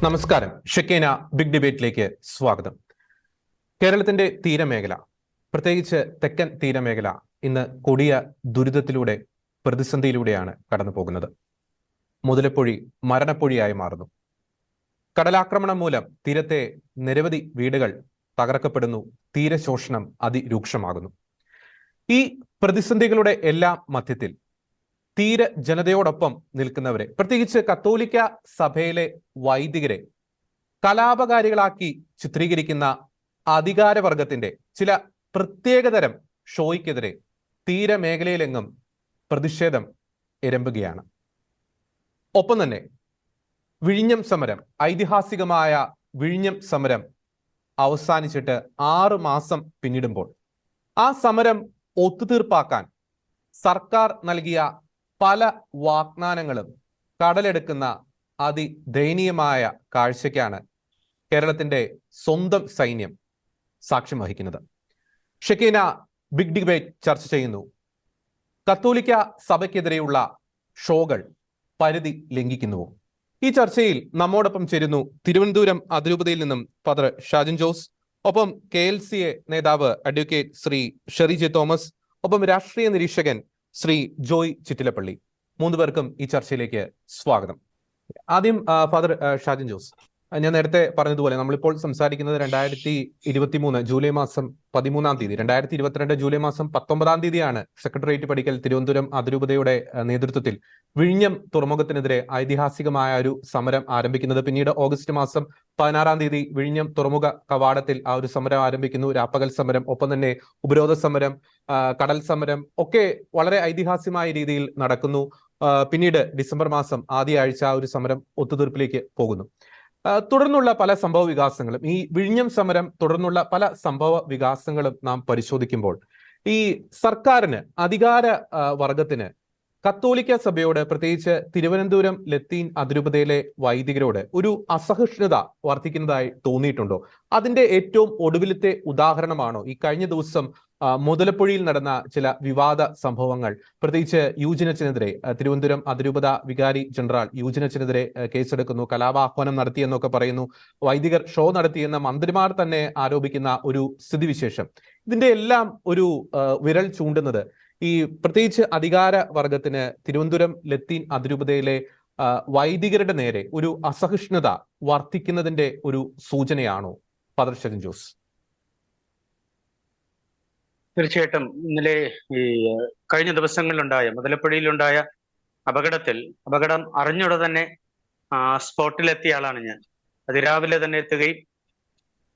നമസ്കാരം. ഷെക്കേന ബിഗ് ഡിബേറ്റിലേക്ക് സ്വാഗതം. കേരളത്തിന്റെ തീരമേഖല, പ്രത്യേകിച്ച് തെക്കൻ തീരമേഖല ഇന്ന് കൊടിയ ദുരിതത്തിലൂടെ, പ്രതിസന്ധിയിലൂടെയാണ് കടന്നു പോകുന്നത്. മുതലപ്പൊഴി മരണപ്പൊഴിയായി മാറുന്നു. കടലാക്രമണം മൂലം തീരത്തെ നിരവധി വീടുകൾ തകർക്കപ്പെടുന്നു. തീരശോഷണം അതിരൂക്ഷമാകുന്നു. ഈ പ്രതിസന്ധികളുടെ എല്ലാം മധ്യത്തിൽ തീര ജനതയോടൊപ്പം നിൽക്കുന്നവരെ, പ്രത്യേകിച്ച് കത്തോലിക്ക സഭയിലെ വൈദികരെ കലാപകാരികളാക്കി ചിത്രീകരിക്കുന്ന അധികാരവർഗത്തിന്റെ ചില പ്രത്യേകതരം ഷോയ്ക്കെതിരെ തീരമേഖലയിലെങ്ങും പ്രതിഷേധം ഇരമ്പുകയാണ്. ഒപ്പം തന്നെ വിഴിഞ്ഞം സമരം, ഐതിഹാസികമായ വിഴിഞ്ഞം സമരം അവസാനിച്ചിട്ട് 6 മാസം പിന്നിടുമ്പോൾ ആ സമരം ഒത്തുതീർപ്പാക്കാൻ സർക്കാർ നൽകിയ പല വാഗ്ദാനങ്ങളും കടലെടുക്കുന്ന അതിദയനീയമായ കാഴ്ചയ്ക്കാണ് കേരളത്തിന്റെ സ്വന്തം സൈന്യം സാക്ഷ്യം വഹിക്കുന്നത്. ഷെക്കീന ബിഗ് ഡിബേറ്റ് ചർച്ച ചെയ്യുന്നു. കത്തോലിക്ക സഭയ്ക്കെതിരെയുള്ള ഷോകൾ പരിധി ലംഘിക്കുന്നുവോ? ഈ ചർച്ചയിൽ നമ്മോടൊപ്പം ചേരുന്നു തിരുവനന്തപുരം അതിരൂപതയിൽ നിന്നും ഫാദർ ഷാജിൻ ജോസ്, ഒപ്പം KLCA നേതാവ് അഡ്വക്കേറ്റ് ശ്രീ ഷെറി ജെ തോമസ്, ഒപ്പം രാഷ്ട്രീയ നിരീക്ഷകൻ ശ്രീ ജോയ് ചിറ്റിലപ്പള്ളി. 3 പേർക്കും ഈ ചർച്ചയിലേക്ക് സ്വാഗതം. ആദ്യം ഫാദർ ഷാജിൻ ജോസ്, ഞാൻ നേരത്തെ പറഞ്ഞതുപോലെ നമ്മളിപ്പോൾ സംസാരിക്കുന്നത് 2023 ജൂലൈ മാസം 13-ാം തീയതി, 2022 ജൂലൈ മാസം 19-ാം തീയതിയാണ് സെക്രട്ടേറിയറ്റ് പടിക്കൽ തിരുവനന്തപുരം അതിരൂപതയുടെ നേതൃത്വത്തിൽ വിഴിഞ്ഞം തുറമുഖത്തിനെതിരെ ഐതിഹാസികമായ ഒരു സമരം ആരംഭിക്കുന്നത്. പിന്നീട് ഓഗസ്റ്റ് മാസം 16-ാം തീയതി വിഴിഞ്ഞം തുറമുഖ കവാടത്തിൽ ആ ഒരു സമരം ആരംഭിക്കുന്നു. രാപ്പകൽ സമരം, ഒപ്പം തന്നെ ഉപരോധ സമരം, കടൽ സമരം ഒക്കെ വളരെ ഐതിഹാസികമായ രീതിയിൽ നടക്കുന്നു. പിന്നീട് ഡിസംബർ മാസം ആദ്യ ആഴ്ച ആ ഒരു സമരം ഒത്തുതീർപ്പിലേക്ക് പോകുന്നു. തുടർന്നുള്ള പല സംഭവ വികാസങ്ങളും, ഈ വിഴിഞ്ഞം സമരം തുടർന്നുള്ള പല സംഭവ വികാസങ്ങളും നാം പരിശോധിക്കുമ്പോൾ ഈ സർക്കാരിന്, അധികാര വർഗത്തിന് കത്തോലിക്ക സഭയോട്, പ്രത്യേകിച്ച് തിരുവനന്തപുരം ലത്തീൻ അതിരൂപതയിലെ വൈദികരോട് ഒരു അസഹിഷ്ണുത വർദ്ധിക്കുന്നതായി തോന്നിയിട്ടുണ്ടോ? അതിന്റെ ഏറ്റവും ഒടുവിലത്തെ ഉദാഹരണമാണോ ഈ കഴിഞ്ഞ ദിവസം മുതലപ്പൊഴിയിൽ നടന്ന ചില വിവാദ സംഭവങ്ങൾ? പ്രത്യേകിച്ച് യൂജിനച്ചനെതിരെ തിരുവനന്തപുരം അതിരൂപത വികാരി ജനറൽ യൂജിനച്ചനെതിരെ കേസെടുക്കുന്നു, കലാപാഹ്വാനം നടത്തിയെന്നൊക്കെ പറയുന്നു, വൈദികർ ഷോ നടത്തിയെന്ന മന്ത്രിമാർ തന്നെ ആരോപിക്കുന്ന ഒരു സ്ഥിതിവിശേഷം. ഇതിന്റെ എല്ലാം ഒരു വിരൽ ചൂണ്ടുന്നത് ഈ പ്രത്യേകിച്ച് അധികാര വർഗത്തിന് തിരുവനന്തപുരം ലത്തീൻ അതിരൂപതയിലെ വൈദികരുടെ നേരെ ഒരു അസഹിഷ്ണുത വർദ്ധിക്കുന്നതിന്റെ ഒരു സൂചനയാണോ ഫാദർ ഷാജിൻ ജോസ്? തീർച്ചയായിട്ടും ഇന്നലെ ഈ കഴിഞ്ഞ ദിവസങ്ങളിലുണ്ടായ മുതലപ്പൊഴിയിലുണ്ടായ അപകടം അറിഞ്ഞുടനെ തന്നെ സ്പോട്ടിലെത്തിയ ആളാണ് ഞാൻ. അതിരാവിലെ തന്നെ എത്തുകയും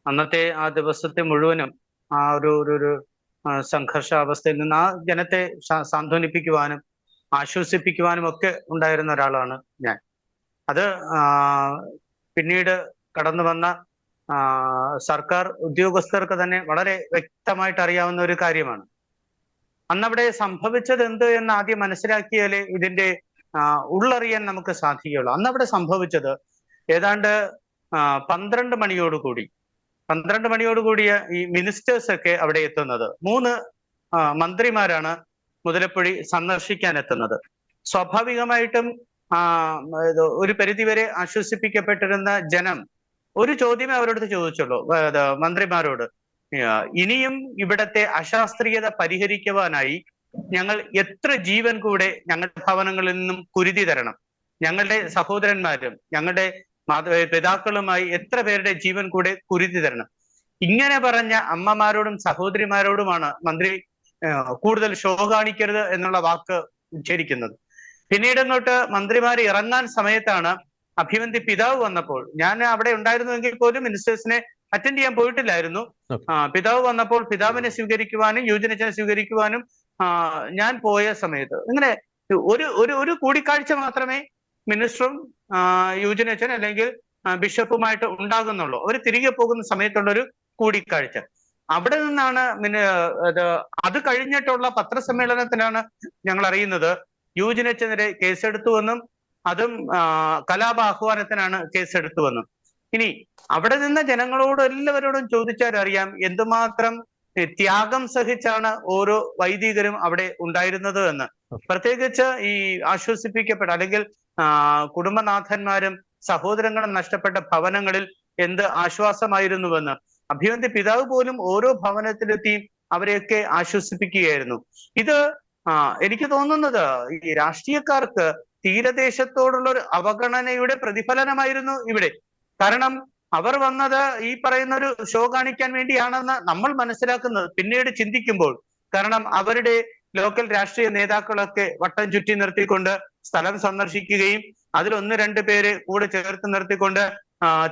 അന്നത്തെ ആ ദിവസത്തെ മുഴുവനും ആ ഒരു സംഘർഷാവസ്ഥയിൽ നിന്ന് ആ ജനത്തെ സാന്ത്വനിപ്പിക്കുവാനും ആശ്വസിപ്പിക്കുവാനും ഒക്കെ ഉണ്ടായിരുന്ന ഒരാളാണ് ഞാൻ. അത് പിന്നീട് കടന്നു വന്ന സർക്കാർ ഉദ്യോഗസ്ഥർക്ക് തന്നെ വളരെ വ്യക്തമായിട്ട് അറിയാവുന്ന ഒരു കാര്യമാണ്. അന്നവിടെ സംഭവിച്ചത് എന്ത് എന്ന് ആദ്യം മനസ്സിലാക്കിയാലേ ഇതിന്റെ ഉള്ളറിയാൻ നമുക്ക് സാധിക്കുകയുള്ളൂ. അന്നവിടെ സംഭവിച്ചത് ഏതാണ്ട് 12 മണിയോടുകൂടിയ ഈ മിനിസ്റ്റേഴ്സ് ഒക്കെ അവിടെ എത്തുന്നത്. 3 മന്ത്രിമാരാണ് മുതലപ്പൊഴി സന്ദർശിക്കാൻ എത്തുന്നത്. സ്വാഭാവികമായിട്ടും ഒരു പരിധിവരെ ആശ്വസിപ്പിക്കപ്പെട്ടിരുന്ന ജനം ഒരു ചോദ്യമേ അവരോട് ചോദിച്ചുള്ളൂ, മന്ത്രിമാരോട്, ഇനിയും ഇവിടത്തെ അശാസ്ത്രീയത പരിഹരിക്കുവാനായി ഞങ്ങൾ എത്ര ജീവൻ കൂടെ ഞങ്ങളുടെ ഭവനങ്ങളിൽ നിന്നും കുരുതി തരണം, ഞങ്ങളുടെ സഹോദരന്മാരും ഞങ്ങളുടെ പിതാക്കളുമായി എത്ര പേരുടെ ജീവൻ കൂടെ കുരുതി തരണം. ഇങ്ങനെ പറഞ്ഞ അമ്മമാരോടും സഹോദരിമാരോടുമാണ് മന്ത്രി കൂടുതൽ ഷോ കാണിക്കരുത് എന്നുള്ള വാക്ക് ഉച്ചരിക്കുന്നത്. പിന്നീട് അങ്ങോട്ട് മന്ത്രിമാർ ഇറങ്ങാൻ സമയത്താണ് അഭിവന്തി പിതാവ് വന്നപ്പോൾ, ഞാൻ അവിടെ ഉണ്ടായിരുന്നുവെങ്കിൽ പോലും മിനിസ്റ്റേഴ്സിനെ അറ്റൻഡ് ചെയ്യാൻ പോയിട്ടില്ലായിരുന്നു. പിതാവ് വന്നപ്പോൾ പിതാവിനെ സ്വീകരിക്കുവാനും യൂജിനച്ചനെ സ്വീകരിക്കുവാനും ഞാൻ പോയ സമയത്ത് ഇങ്ങനെ ഒരു കൂടിക്കാഴ്ച മാത്രമേ മിനിസ്റ്ററും യൂജിനച്ചൻ അല്ലെങ്കിൽ ബിഷപ്പുമായിട്ട് ഉണ്ടാകുന്നുള്ളൂ. അവർ തിരികെ പോകുന്ന സമയത്തുള്ള ഒരു കൂടിക്കാഴ്ച. അവിടെ നിന്നാണ് അത് കഴിഞ്ഞിട്ടുള്ള പത്രസമ്മേളനത്തിലാണ് ഞങ്ങൾ അറിയുന്നത് യൂജിനച്ചനെതിരെ കേസെടുത്തുവെന്നും അതും കലാപാഹ്വാനത്തിനാണ് കേസെടുത്തുവെന്നും. ഇനി അവിടെ നിന്ന ജനങ്ങളോട് എല്ലാവരോടും ചോദിച്ചാൽ അറിയാം എന്തുമാത്രം ത്യാഗം സഹിച്ചാണ് ഓരോ വൈദികരും അവിടെ ഉണ്ടായിരുന്നത് എന്ന്. പ്രത്യേകിച്ച് ഈ ആശ്വസിപ്പിക്കപ്പെട്ട അല്ലെങ്കിൽ കുടുംബനാഥന്മാരും സഹോദരങ്ങളും നഷ്ടപ്പെട്ട ഭവനങ്ങളിൽ എന്ത് ആശ്വാസമായിരുന്നുവെന്ന്. അഭിമന്യ പിതാവ് പോലും ഓരോ ഭവനത്തിലെത്തി അവരെയൊക്കെ ആശ്വസിപ്പിക്കുകയായിരുന്നു. ഇത് എനിക്ക് തോന്നുന്നത് ഈ രാഷ്ട്രീയക്കാർക്ക് തീരദേശത്തോടുള്ള ഒരു അവഗണനയുടെ പ്രതിഫലനമായിരുന്നു ഇവിടെ. കാരണം അവർ വന്നത് ഈ പറയുന്ന ഒരു ഷോ കാണിക്കാൻ വേണ്ടിയാണെന്ന് നമ്മൾ മനസ്സിലാക്കുന്നത് പിന്നീട് ചിന്തിക്കുമ്പോൾ. കാരണം അവരുടെ ലോക്കൽ രാഷ്ട്രീയ നേതാക്കളൊക്കെ വട്ടം ചുറ്റി നിർത്തിക്കൊണ്ട് സ്ഥലം സന്ദർശിക്കുകയും അതിൽ ഒന്ന് രണ്ട് പേര് കൂടെ ചേർത്ത് നിർത്തിക്കൊണ്ട്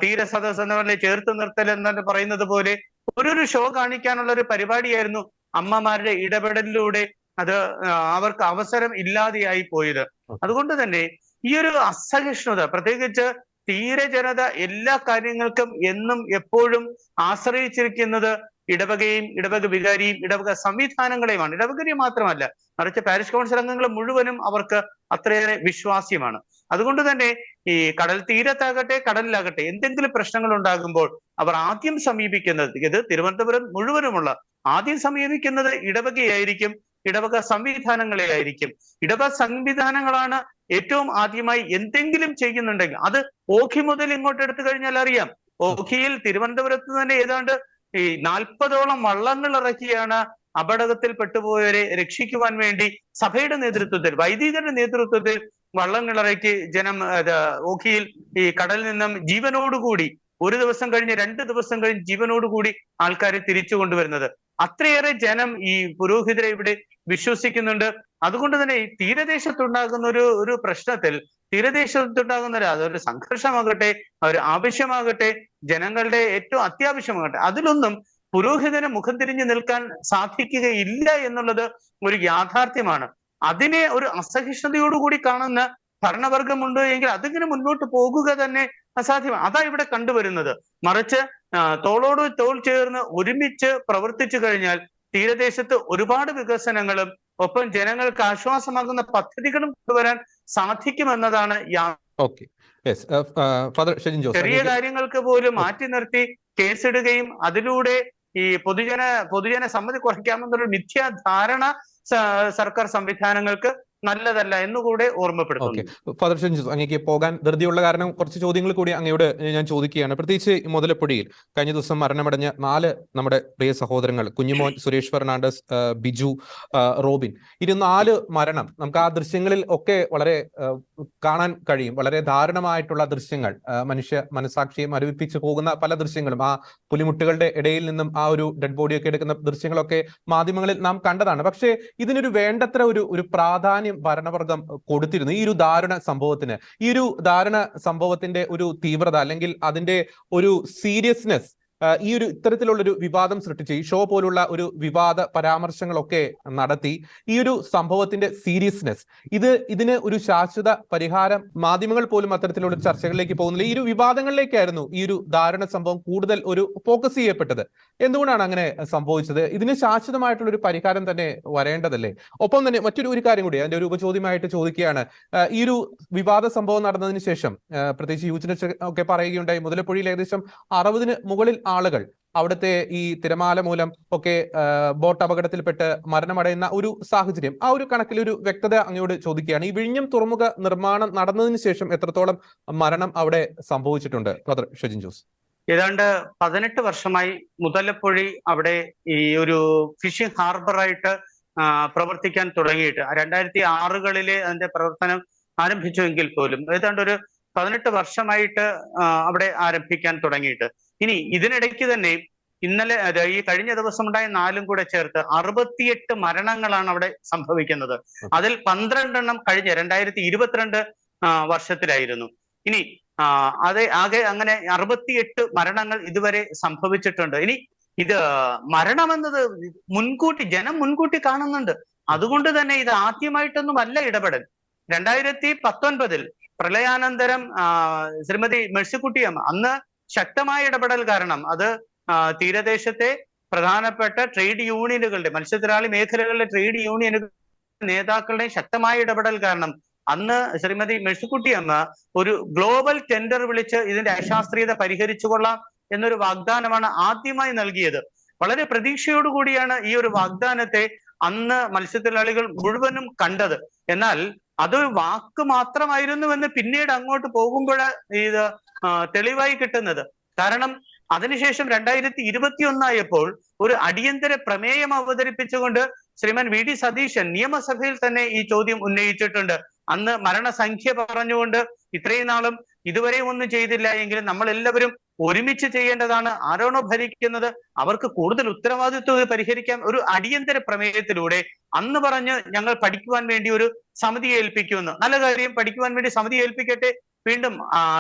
തീരസദസ് എന്ന പോലെ ചേർത്ത് നിർത്തൽ എന്ന് പറയുന്നത് പോലെ ഒരു ഷോ കാണിക്കാനുള്ള ഒരു പരിപാടിയായിരുന്നു അമ്മമാരുടെ ഇടപെടലിലൂടെ അത് അവർക്ക് അവസരം ഇല്ലാതെയായി പോയത്. അതുകൊണ്ട് തന്നെ ഈ ഒരു അസഹിഷ്ണുത, പ്രത്യേകിച്ച് തീരജനത എല്ലാ കാര്യങ്ങൾക്കും എന്നും എപ്പോഴും ആശ്രയിച്ചിരിക്കുന്നത് ഇടവകയും ഇടവക വികാരിയും ഇടവക സംവിധാനങ്ങളെയുമാണ്. ഇടവകരെ മാത്രമല്ല, മറിച്ച് പാരിഷ് കൗൺസിൽ അംഗങ്ങൾ മുഴുവനും അവർക്ക് അത്രയേറെ വിശ്വാസ്യമാണ്. അതുകൊണ്ട് തന്നെ ഈ കടൽ തീരത്താകട്ടെ കടലിലാകട്ടെ എന്തെങ്കിലും പ്രശ്നങ്ങൾ ഉണ്ടാകുമ്പോൾ അവർ ആദ്യം സമീപിക്കുന്നത്, ഇത് തിരുവനന്തപുരം മുഴുവനുമുള്ള ആദ്യം സമീപിക്കുന്നത് ഇടവകയായിരിക്കും, ഇടവക സംവിധാനങ്ങളെ ആയിരിക്കും. ഇടവക സംവിധാനങ്ങളാണ് ഏറ്റവും ആദ്യമായി എന്തെങ്കിലും ചെയ്യുന്നുണ്ടെങ്കിൽ അത് ഓഖി മുതൽ ഇങ്ങോട്ട് എടുത്തു കഴിഞ്ഞാൽ അറിയാം. ഓഖിയിൽ തിരുവനന്തപുരത്ത് തന്നെ ഏതാണ്ട് ഈ 40ഓളം വള്ളങ്ങൾ ഇറക്കിയാണ് അപകടത്തിൽ പെട്ടുപോയവരെ രക്ഷിക്കുവാൻ വേണ്ടി സഭയുടെ നേതൃത്വത്തിൽ, വൈദികരുടെ നേതൃത്വത്തിൽ വള്ളങ്ങൾ ഇറക്കി ജനം ഓഖിയിൽ ഈ കടലിൽ നിന്നും ജീവനോടുകൂടി ഒരു ദിവസം കഴിഞ്ഞ് 2 ദിവസം കഴിഞ്ഞ് ജീവനോടുകൂടി ആൾക്കാരെ തിരിച്ചു കൊണ്ടുവരുന്നത്. അത്രയേറെ ജനം ഈ പുരോഹിതരെ ഇവിടെ വിശ്വസിക്കുന്നുണ്ട്. അതുകൊണ്ട് തന്നെ ഈ തീരദേശത്തുണ്ടാകുന്ന ഒരു പ്രശ്നത്തിൽ, തീരദേശത്തുണ്ടാകുന്ന അതൊരു സംഘർഷമാകട്ടെ, ഒരു ആവശ്യമാകട്ടെ, ജനങ്ങളുടെ ഏറ്റവും അത്യാവശ്യമാകട്ടെ, അതിലൊന്നും പുരോഹിതന് മുഖം തിരിഞ്ഞു നിൽക്കാൻ സാധിക്കുകയില്ല എന്നുള്ളത് ഒരു യാഥാർത്ഥ്യമാണ്. അതിനെ ഒരു അസഹിഷ്ണുതയോടുകൂടി കാണുന്ന ഭരണവർഗമുണ്ട് എങ്കിൽ അതിങ്ങനെ മുന്നോട്ട് പോകുക തന്നെ അസാധ്യമാണ്. അതാ ഇവിടെ കണ്ടുവരുന്നത്. മറിച്ച് തോളോട് തോൾ ചേർന്ന് ഒരുമിച്ച് പ്രവർത്തിച്ചു കഴിഞ്ഞാൽ തീരദേശത്ത് ഒരുപാട് വികസനങ്ങളും ഒപ്പം ജനങ്ങൾക്ക് ആശ്വാസമാകുന്ന പദ്ധതികളും കൊണ്ടുവരാൻ സാധിക്കുമെന്നതാണ്. ചെറിയ കാര്യങ്ങൾക്ക് പോലും മാറ്റി നിർത്തി കേസിടുകയും അതിലൂടെ ഈ പൊതുജന സമ്മതി കുറയ്ക്കാമെന്നൊരു മിഥ്യാധാരണ സർക്കാർ സംവിധാനങ്ങൾക്ക് നല്ലതല്ല എന്നുകൂടെ ഓർമ്മപ്പെടുത്തുന്നു. ഫാദർ ഷെജിൻ ജോസ്, അങ്ങേക്ക് പോകാൻ ധൃതിയുള്ള കാരണം കുറച്ച് ചോദ്യങ്ങൾ കൂടി അങ്ങയോട് ഞാൻ ചോദിക്കുകയാണ്. പ്രത്യേകിച്ച് മുതലപ്പുഴയിൽ കഴിഞ്ഞ ദിവസം മരണമടഞ്ഞ 4 നമ്മുടെ പ്രിയ സഹോദരങ്ങൾ, കുഞ്ഞുമോൻ, സുരേഷ് ഫെർണാണ്ടസ്, ബിജു, റോബിൻ, 4 മരണം നമുക്ക് ആ ദൃശ്യങ്ങളിൽ ഒക്കെ വളരെ കാണാൻ കഴിയും. വളരെ ദാരുണമായിട്ടുള്ള ദൃശ്യങ്ങൾ, മനുഷ്യ മനസാക്ഷിയെ മരവിപ്പിച്ചു പോകുന്ന പല ദൃശ്യങ്ങളും, ആ പുലിമുട്ടുകളുടെ ഇടയിൽ നിന്നും ആ ഒരു ഡെഡ് ബോഡിയൊക്കെ എടുക്കുന്ന ദൃശ്യങ്ങളൊക്കെ മാധ്യമങ്ങളിൽ നാം കണ്ടതാണ്. പക്ഷേ ഇതിനൊരു വേണ്ടത്ര ഒരു പ്രാധാന്യം ഭരണവർഗം കൊടുത്തിരുന്നു ഈ ഒരു ദാരുണ സംഭവത്തിന്. ഈ ഒരു ദാരുണ സംഭവത്തിന്റെ ഒരു തീവ്രത അല്ലെങ്കിൽ അതിന്റെ ഒരു സീരിയസ്നെസ് ഈ ഒരു ഇത്തരത്തിലുള്ളൊരു വിവാദം സൃഷ്ടിച്ച് ഈ ഷോ പോലുള്ള ഒരു വിവാദ പരാമർശങ്ങളൊക്കെ നടത്തി ഈ ഒരു സംഭവത്തിന്റെ സീരിയസ്നെസ്, ഇതിന് ഒരു ശാശ്വത പരിഹാരം മാധ്യമങ്ങൾ പോലും അത്തരത്തിലുള്ള ചർച്ചകളിലേക്ക് പോകുന്നില്ല. ഈ ഒരു വിവാദങ്ങളിലേക്കായിരുന്നു ഈ ഒരു ദാരുണ സംഭവം കൂടുതൽ ഒരു ഫോക്കസ് ചെയ്യപ്പെട്ടത്. എന്തുകൊണ്ടാണ് അങ്ങനെ സംഭവിച്ചത്? ഇതിന് ശാശ്വതമായിട്ടുള്ള ഒരു പരിഹാരം തന്നെ വരേണ്ടതല്ലേ? ഒപ്പം തന്നെ മറ്റൊരു കാര്യം കൂടി അതിന്റെ ഒരു ഉപചോദ്യമായിട്ട് ചോദിക്കുകയാണ്. ഈ ഒരു വിവാദ സംഭവം നടന്നതിന് ശേഷം പ്രത്യേകിച്ച് യൂജിനെ ഒക്കെ പറയുകയുണ്ടായി, മുതലപ്പുഴയിൽ ഏകദേശം 60-ന് മുകളിൽ ആളുകൾ അവിടുത്തെ ഈ തിരമാല മൂലം ഒക്കെ ബോട്ട് അപകടത്തിൽപ്പെട്ട് മരണമടയുന്ന ഒരു സാഹചര്യം. ആ ഒരു കണക്കിൽ ഒരു വ്യക്തത അങ്ങോട്ട് ചോദിക്കുകയാണ്. ഈ വിഴിഞ്ഞം തുറമുഖ നിർമ്മാണം നടന്നതിന് ശേഷം എത്രത്തോളം മരണം അവിടെ സംഭവിച്ചിട്ടുണ്ട്? ഫാദർ ഷെജിൻ ജോസ്. ഏതാണ്ട് 18 വർഷമായി മുതലപ്പുഴി അവിടെ ഈ ഒരു ഫിഷിംഗ് ഹാർബറായിട്ട് പ്രവർത്തിക്കാൻ തുടങ്ങിയിട്ട് 2006-കളിലെ അതിന്റെ പ്രവർത്തനം ആരംഭിച്ചുവെങ്കിൽ പോലും ഏതാണ്ട് ഒരു 18 വർഷമായിട്ട് അവിടെ ആരംഭിക്കാൻ തുടങ്ങിയിട്ട്. ഇനി ഇതിനിടയ്ക്ക് തന്നെ ഇന്നലെ ഈ കഴിഞ്ഞ ദിവസം ഉണ്ടായ 4 കൂടെ ചേർത്ത് 68 മരണങ്ങളാണ് അവിടെ സംഭവിക്കുന്നത്. അതിൽ 12 എണ്ണം കഴിഞ്ഞ 2022 വർഷത്തിലായിരുന്നു. ഇനി ആകെ അങ്ങനെ 68 മരണങ്ങൾ ഇതുവരെ സംഭവിച്ചിട്ടുണ്ട്. ഇനി ഇത് മരണമെന്നത് ജനം മുൻകൂട്ടി കാണുന്നുണ്ട്. അതുകൊണ്ട് തന്നെ ഇത് ആദ്യമായിട്ടൊന്നുമല്ല ഇടപെടൽ. 2019 പ്രളയാനന്തരം ശ്രീമതി മേഴ്സിക്കുട്ടിയമ്മ അന്ന് ശക്തമായ ഇടപെടൽ കാരണം അത് തീരദേശത്തെ പ്രധാനപ്പെട്ട ട്രേഡ് യൂണിയനുകളുടെ, മത്സ്യത്തൊഴിലാളി മേഖലകളിലെ ട്രേഡ് യൂണിയനുകളുടെ നേതാക്കളുടെ ശക്തമായ ഇടപെടൽ കാരണം അന്ന് ശ്രീമതി മേഴ്സിക്കുട്ടിയമ്മ ഒരു ഗ്ലോബൽ ടെൻഡർ വിളിച്ച് ഇതിന്റെ അശാസ്ത്രീയത പരിഹരിച്ചു കൊള്ളാം എന്നൊരു വാഗ്ദാനമാണ് ആദ്യമായി നൽകിയത്. വളരെ പ്രതീക്ഷയോടുകൂടിയാണ് ഈ ഒരു വാഗ്ദാനത്തെ അന്ന് മത്സ്യത്തൊഴിലാളികൾ മുഴുവനും കണ്ടത്. എന്നാൽ അത് വാക്ക് മാത്രമായിരുന്നുവെന്ന് പിന്നീട് അങ്ങോട്ട് പോകുമ്പോൾ ഇത് തെളിവായി കിട്ടുന്നത്. കാരണം അതിനുശേഷം 2021 ഒരു അടിയന്തര പ്രമേയം അവതരിപ്പിച്ചുകൊണ്ട് ശ്രീമാൻ വി.ഡി. സതീശൻ നിയമസഭയിൽ തന്നെ ഈ ചോദ്യം ഉന്നയിച്ചിട്ടുണ്ട്. അന്ന് മരണസംഖ്യ പറഞ്ഞുകൊണ്ട് ഇത്രയും നാളും ഇതുവരെ ഒന്നും ചെയ്തില്ല എങ്കിലും നമ്മൾ എല്ലാവരും ഒരുമിച്ച് ചെയ്യേണ്ടതാണ്. ആരാണോ ഭരിക്കുന്നത് അവർക്ക് കൂടുതൽ ഉത്തരവാദിത്വം പരിഹരിക്കാൻ ഒരു അടിയന്തര പ്രമേയത്തിലൂടെ അന്ന് പറഞ്ഞ് ഞങ്ങൾ പഠിക്കുവാൻ വേണ്ടി ഒരു സമിതി ഏൽപ്പിക്കുമെന്ന്. നല്ല കാര്യം, പഠിക്കുവാൻ വേണ്ടി സമിതി ഏൽപ്പിക്കട്ടെ. വീണ്ടും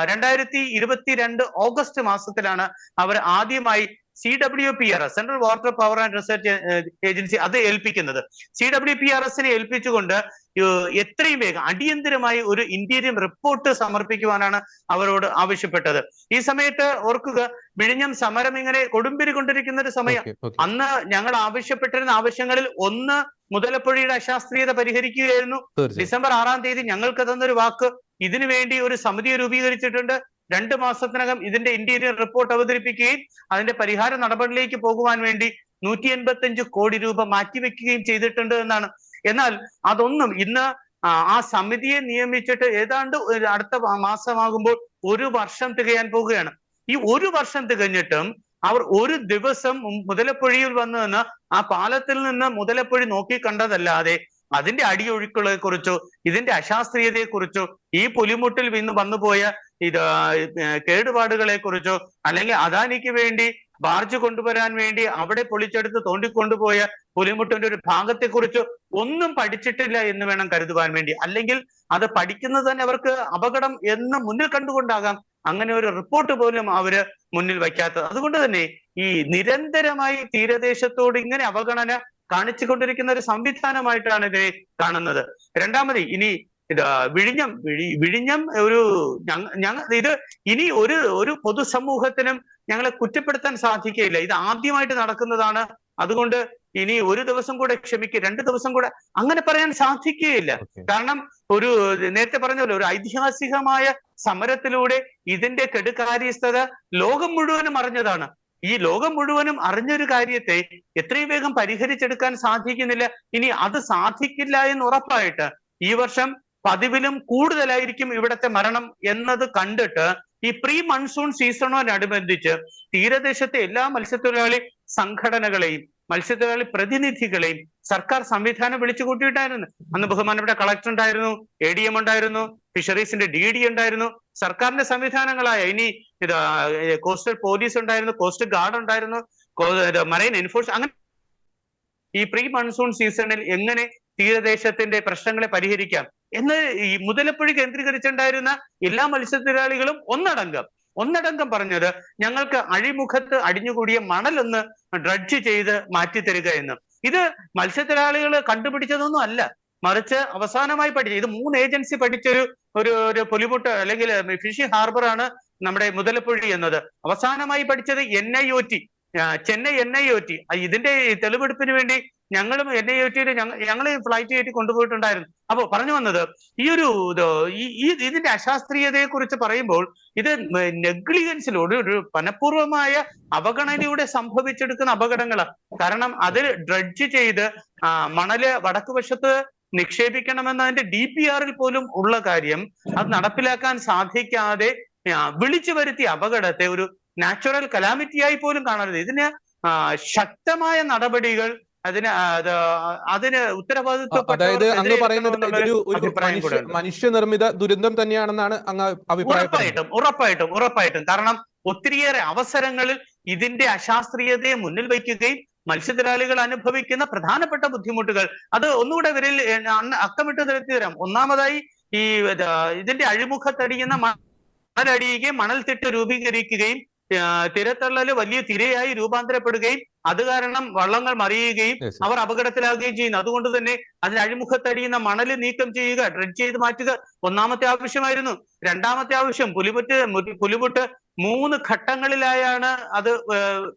2022 ഓഗസ്റ്റ് മാസത്തിലാണ് അവർ ആദ്യമായി CWPRS, central water power and research agency, അത് ഏൽപ്പിക്കുന്നത്. CWPRS-നെ ഏൽപ്പിച്ചുകൊണ്ട് എത്രയും വേഗം അടിയന്തരമായി ഒരു ഇന്റീരിയം റിപ്പോർട്ട് സമർപ്പിക്കുവാനാണ് അവരോട് ആവശ്യപ്പെട്ടത്. ഈ സമയത്ത് ഓർക്കുക, വിഴിഞ്ഞം സമരം ഇങ്ങനെ കൊടുമ്പിരി കൊണ്ടിരിക്കുന്ന ഒരു സമയം. അന്ന് ഞങ്ങൾ ആവശ്യപ്പെട്ടിരുന്ന ആവശ്യങ്ങളിൽ ഒന്ന് മുതലപ്പുഴയുടെ അശാസ്ത്രീയത പരിഹരിക്കുകയായിരുന്നു. ഡിസംബർ 6-ാം തീയതി ഞങ്ങൾക്ക് തന്നൊരു വാക്ക്, ഇതിനു വേണ്ടി ഒരു സമിതിയെ രൂപീകരിച്ചിട്ടുണ്ട്, 2 മാസത്തിനകം ഇതിന്റെ ഇന്റീരിയർ റിപ്പോർട്ട് അവതരിപ്പിക്കുകയും അതിന്റെ പരിഹാര നടപടിയിലേക്ക് പോകുവാൻ വേണ്ടി 185 കോടി രൂപ മാറ്റിവെക്കുകയും ചെയ്തിട്ടുണ്ട് എന്നാണ്. എന്നാൽ അതൊന്നും ഇന്ന് ആ സമിതിയെ നിയമിച്ചിട്ട് ഏതാണ്ട് അടുത്ത മാസമാകുമ്പോൾ 1 വർഷം തികയാൻ പോകുകയാണ്. ഈ 1 വർഷം തികഞ്ഞിട്ടും അവർ ഒരു ദിവസം മുതലപ്പുഴയിൽ വന്നു നിന്ന് ആ പാലത്തിൽ നിന്ന് മുതലപ്പുഴ നോക്കി കണ്ടതല്ലാതെ അതിന്റെ അടിയൊഴുക്കുകളെ കുറിച്ചോ ഇതിന്റെ അശാസ്ത്രീയതയെ കുറിച്ചോ ഈ പുലിമുട്ടിൽ വന്നുപോയ ഇത് കേടുപാടുകളെ കുറിച്ചോ അല്ലെങ്കിൽ അദാനിക്ക് വേണ്ടി ബാർജ് കൊണ്ടുവരാൻ വേണ്ടി അവിടെ പൊളിച്ചെടുത്ത് തോണ്ടിക്കൊണ്ടുപോയ പുലിമുട്ടിന്റെ ഒരു ഭാഗത്തെക്കുറിച്ചോ ഒന്നും പഠിച്ചിട്ടില്ല എന്ന് വേണം കരുതുവാൻ വേണ്ടി. അല്ലെങ്കിൽ അത് പഠിക്കുന്നത് തന്നെ അവർക്ക് അപകടം എന്ന് മുന്നിൽ കണ്ടുകൊണ്ടാകാം അങ്ങനെ ഒരു റിപ്പോർട്ട് പോലും അവര് മുന്നിൽ വയ്ക്കാത്തത്. അതുകൊണ്ട് തന്നെ ഈ നിരന്തരമായി തീരദേശത്തോട് ഇങ്ങനെ അവഗണന കാണിച്ചുകൊണ്ടിരിക്കുന്ന ഒരു സംവിധാനമായിട്ടാണ് ഇതിനെ കാണുന്നത്. രണ്ടാമത് ഇനി ഇത് വിഴിഞ്ഞം ഒരു ഇത് ഇനി ഒരു പൊതുസമൂഹത്തിനും ഞങ്ങളെ കുറ്റപ്പെടുത്താൻ സാധിക്കുകയില്ല. ഇത് ആദ്യമായിട്ട് നടക്കുന്നതാണ്. അതുകൊണ്ട് ഇനി 1 ദിവസം കൂടെ ക്ഷമിക്കുക, 2 ദിവസം കൂടെ, അങ്ങനെ പറയാൻ സാധിക്കുകയില്ല. കാരണം നേരത്തെ പറഞ്ഞല്ലോ, ഒരു ഐതിഹാസികമായ സമരത്തിലൂടെ ഇതിന്റെ കെടുകാര്യസ്ഥത ലോകം മുഴുവനും അറിഞ്ഞതാണ്. ഈ ലോകം മുഴുവനും അറിഞ്ഞൊരു കാര്യത്തെ എത്രയും വേഗം പരിഹരിച്ചെടുക്കാൻ സാധിക്കുന്നില്ല. ഇനി അത് സാധിക്കില്ല എന്ന് ഉറപ്പായിട്ട് ഈ വർഷം പതിവിലും കൂടുതലായിരിക്കും ഇവിടത്തെ മരണം എന്നത് കണ്ടിട്ട് ഈ പ്രീ മൺസൂൺ സീസണോടനുബന്ധിച്ച് തീരദേശത്തെ എല്ലാ മത്സ്യത്തൊഴിലാളി സംഘടനകളെയും മത്സ്യത്തൊഴിലാളി പ്രതിനിധികളെയും സർക്കാർ സംവിധാനം വിളിച്ചു കൂട്ടിയിട്ടായിരുന്നു. അന്ന് ബഹുമാനപ്പെട്ട കളക്ടർ ഉണ്ടായിരുന്നു, ADM ഉണ്ടായിരുന്നു, ഫിഷറീസിന്റെ DD ഉണ്ടായിരുന്നു, സർക്കാരിന്റെ സംവിധാനങ്ങളായ ഇനി ഇത് കോസ്റ്റൽ പോലീസ് ഉണ്ടായിരുന്നു, കോസ്റ്റ് ഗാർഡ് ഉണ്ടായിരുന്നു, മറൈൻ എൻഫോഴ്സ്മെന്റ്. അങ്ങനെ ഈ പ്രീ മൺസൂൺ സീസണിൽ എങ്ങനെ തീരദേശത്തിന്റെ പ്രശ്നങ്ങളെ പരിഹരിക്കാം എന്ന് ഈ മുതലപ്പുഴ കേന്ദ്രീകരിച്ചുണ്ടായിരുന്ന എല്ലാ മത്സ്യത്തൊഴിലാളികളും ഒന്നടങ്കം പറഞ്ഞത് ഞങ്ങൾക്ക് അഴിമുഖത്ത് അടിഞ്ഞുകൂടിയ മണലൊന്ന് ഡ്രഡ്ജ് ചെയ്ത് മാറ്റിത്തരിക എന്ന്. ഇത് മത്സ്യത്തൊഴിലാളികൾ കണ്ടുപിടിച്ചതൊന്നും അല്ല, മറിച്ച് അവസാനമായി പഠിച്ച, ഇത് 3 ഏജൻസി പഠിച്ചൊരു പുലിമുട്ട് അല്ലെങ്കിൽ ഫിഷിംഗ് ഹാർബറാണ് നമ്മുടെ മുതലപ്പുഴ എന്നത്. അവസാനമായി പഠിച്ചത് NIOT, ചെന്നൈ NIOT. ഇതിന്റെ തെളിവെടുപ്പിന് വേണ്ടി ഞങ്ങളും NIOT-യിൽ ഞങ്ങൾ ഫ്ലൈറ്റ് കയറ്റി കൊണ്ടുപോയിട്ടുണ്ടായിരുന്നു. അപ്പോ പറഞ്ഞു വന്നത് ഇതിന്റെ അശാസ്ത്രീയതയെ കുറിച്ച് പറയുമ്പോൾ ഇത് നെഗ്ലിജൻസിലൂടെ ഒരു മനഃപൂർവമായ അവഗണനയുടെ സംഭവിച്ചെടുക്കുന്ന അപകടങ്ങളാണ്. കാരണം അതിൽ ഡ്രഡ്ജ് ചെയ്ത് മണല് വടക്കുവശത്ത് നിക്ഷേപിക്കണമെന്ന് അതിന്റെ DPR-ൽ പോലും ഉള്ള കാര്യം അത് നടപ്പിലാക്കാൻ സാധിക്കാതെ വിളിച്ചു വരുത്തിയ അപകടത്തെ ഒരു നാച്ചുറൽ കലാമിറ്റിയായി പോലും കാണരുത്. ഇതിന് ശക്തമായ നടപടികൾ, അതിന് ഉത്തരവാദിത്വം. അതായത് അങ്ങ് പറയുന്നത് ഒരു മനുഷ്യനിർമ്മിത ദുരന്തം തന്നെയാണെന്നാണ് അങ്ങ് അഭിപ്രായം? ഉറപ്പായിട്ടും. കാരണം ഒത്തിരിയേറെ അവസരങ്ങളിൽ ഇതിന്റെ അശാസ്ത്രീയതയെ മുന്നിൽ വയ്ക്കുകയും മത്സ്യത്തൊഴിലാളികൾ അനുഭവിക്കുന്ന പ്രധാനപ്പെട്ട ബുദ്ധിമുട്ടുകൾ അത് ഒന്നുകൂടെ ഇവരിൽ അക്കമിട്ട് നിരത്തി തരാം. ഒന്നാമതായി ഈ ഇതിന്റെ അഴിമുഖത്തടിയുന്ന മണലടിയുകയും മണൽത്തിട്ട് രൂപീകരിക്കുകയും തിരത്തള്ളല് വലിയ തിരയായി രൂപാന്തരപ്പെടുകയും അത് കാരണം വള്ളങ്ങൾ മറിയുകയും അവർ അപകടത്തിലാകുകയും ചെയ്യുന്നു. അതുകൊണ്ട് തന്നെ അതിന് അഴിമുഖത്തടിയുന്ന മണല് നീക്കം ചെയ്യുക, ഡ്രഡ്ജ് ചെയ്ത് മാറ്റുക ഒന്നാമത്തെ ആവശ്യമായിരുന്നു. രണ്ടാമത്തെ ആവശ്യം പുലിമുട്ട് 3 ഘട്ടങ്ങളിലായാണ് അത്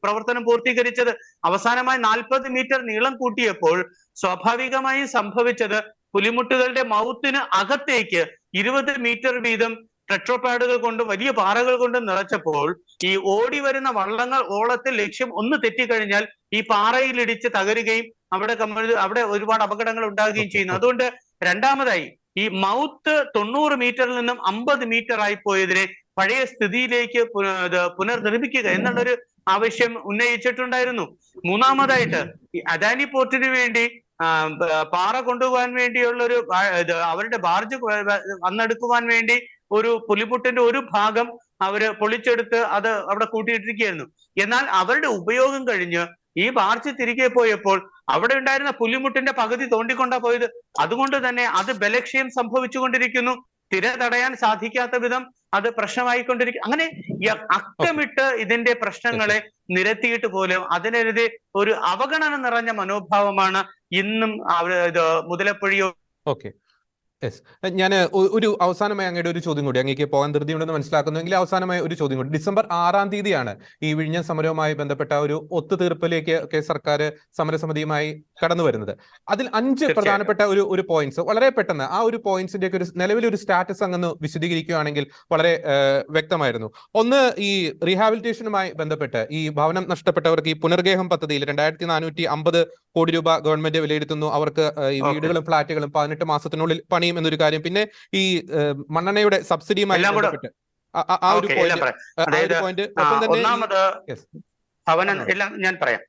പ്രവർത്തനം പൂർത്തീകരിച്ചത്. അവസാനമായി 40 മീറ്റർ നീളം കൂട്ടിയപ്പോൾ സ്വാഭാവികമായും സംഭവിച്ചത് പുലിമുട്ടുകളുടെ മൗത്തിന് അകത്തേക്ക് 20 മീറ്റർ വീതം ടെട്രോപാഡുകൾ കൊണ്ട് വലിയ പാറകൾ കൊണ്ട് നിറച്ചപ്പോൾ ഈ ഓടി വരുന്ന വള്ളങ്ങൾ ഓളത്തിൽ ലക്ഷ്യം ഒന്ന് തെറ്റിക്കഴിഞ്ഞാൽ ഈ പാറയിലിടിച്ച് തകരുകയും അവിടെ ഒരുപാട് അപകടങ്ങൾ ഉണ്ടാകുകയും ചെയ്യുന്നു. അതുകൊണ്ട് രണ്ടാമതായി ഈ മൗത്ത് 90 മീറ്ററിൽ നിന്നും 50 മീറ്റർ ആയി പോയതിനെ പഴയ സ്ഥിതിയിലേക്ക് പുനർനിർമ്മിക്കുക എന്നുള്ളൊരു ആവശ്യം ഉന്നയിച്ചിട്ടുണ്ടായിരുന്നു. മൂന്നാമതായിട്ട് ഈ അദാനി പോർട്ടിന് വേണ്ടി പാറ കൊണ്ടുപോകാൻ വേണ്ടിയുള്ള ഒരു അവരുടെ ബാർജ് വന്നെടുക്കുവാൻ വേണ്ടി ഒരു പുലിമുട്ടിന്റെ ഒരു ഭാഗം അവര് പൊളിച്ചെടുത്ത് അത് അവിടെ കൂട്ടിയിട്ടിരിക്കുകയായിരുന്നു. എന്നാൽ അവരുടെ ഉപയോഗം കഴിഞ്ഞ് ഈ ബാർജ് തിരികെ പോയപ്പോൾ അവിടെ ഉണ്ടായിരുന്ന പുലിമുട്ടിന്റെ പകുതി തോണ്ടിക്കൊണ്ടാ പോയത്. അതുകൊണ്ട് തന്നെ അത് ബലക്ഷയം സംഭവിച്ചുകൊണ്ടിരിക്കുന്നു. തിര തടയാൻ സാധിക്കാത്ത വിധം അത് പ്രശ്നമായിക്കൊണ്ടിരിക്കും. അങ്ങനെ അക്കമിട്ട് ഇതിന്റെ പ്രശ്നങ്ങളെ നിരത്തിയിട്ട് പോലും അതിനെതിരെ ഒരു അവഗണന നിറഞ്ഞ മനോഭാവമാണ് ഇന്നും മുതലപ്പൊഴിയോ. Okay, yes. ഞാൻ ഒരു അവസാനമായി അങ്ങയുടെ ഒരു ചോദ്യം കൂടി, അങ്ങേക്ക് പോകാൻ ധൃതിയുണ്ടെന്ന് മനസ്സിലാക്കുന്നുവെങ്കിൽ അവസാനമായി ഒരു ചോദ്യം കൂടി. ഡിസംബർ 6-ാം തീയതിയാണ് ഈ വിഴിഞ്ഞം സമരവുമായി ബന്ധപ്പെട്ട ഒരു ഒത്തുതീർപ്പിലേക്ക് സർക്കാർ സമരസമിതിയുമായി കടന്നു വരുന്നത്. അതിൽ 5 പ്രധാനപ്പെട്ട ഒരു പോയിന്റ്സ് വളരെ പെട്ടെന്ന് ആ ഒരു പോയിന്റ്സിന്റെ ഒക്കെ ഒരു നിലവിലൊരു സ്റ്റാറ്റസ് അങ്ങ് വിശദീകരിക്കുകയാണെങ്കിൽ വളരെ വ്യക്തമായിരുന്നു. ഒന്ന്, ഈ റീഹാബിലിറ്റേഷനുമായി ബന്ധപ്പെട്ട് ഈ ഭവനം നഷ്ടപ്പെട്ടവർക്ക് ഈ പുനർഗേഹം പദ്ധതിയിൽ 2450 കോടി രൂപ ഗവൺമെന്റ് വിലയിരുത്തുന്നു. അവർക്ക് ഈ വീടുകളും ഫ്ളാറ്റുകളും 18 മാസത്തിനുള്ളിൽ പണിയും എന്നൊരു കാര്യം. പിന്നെ ഈ മണ്ണെണ്ണയുടെ സബ്സിഡിയുമായി ബന്ധപ്പെട്ട് ആ ഒരു പോയിന്റ്. ഒന്നാമത് ഭവനം എല്ലാം ഞാൻ പറയാം.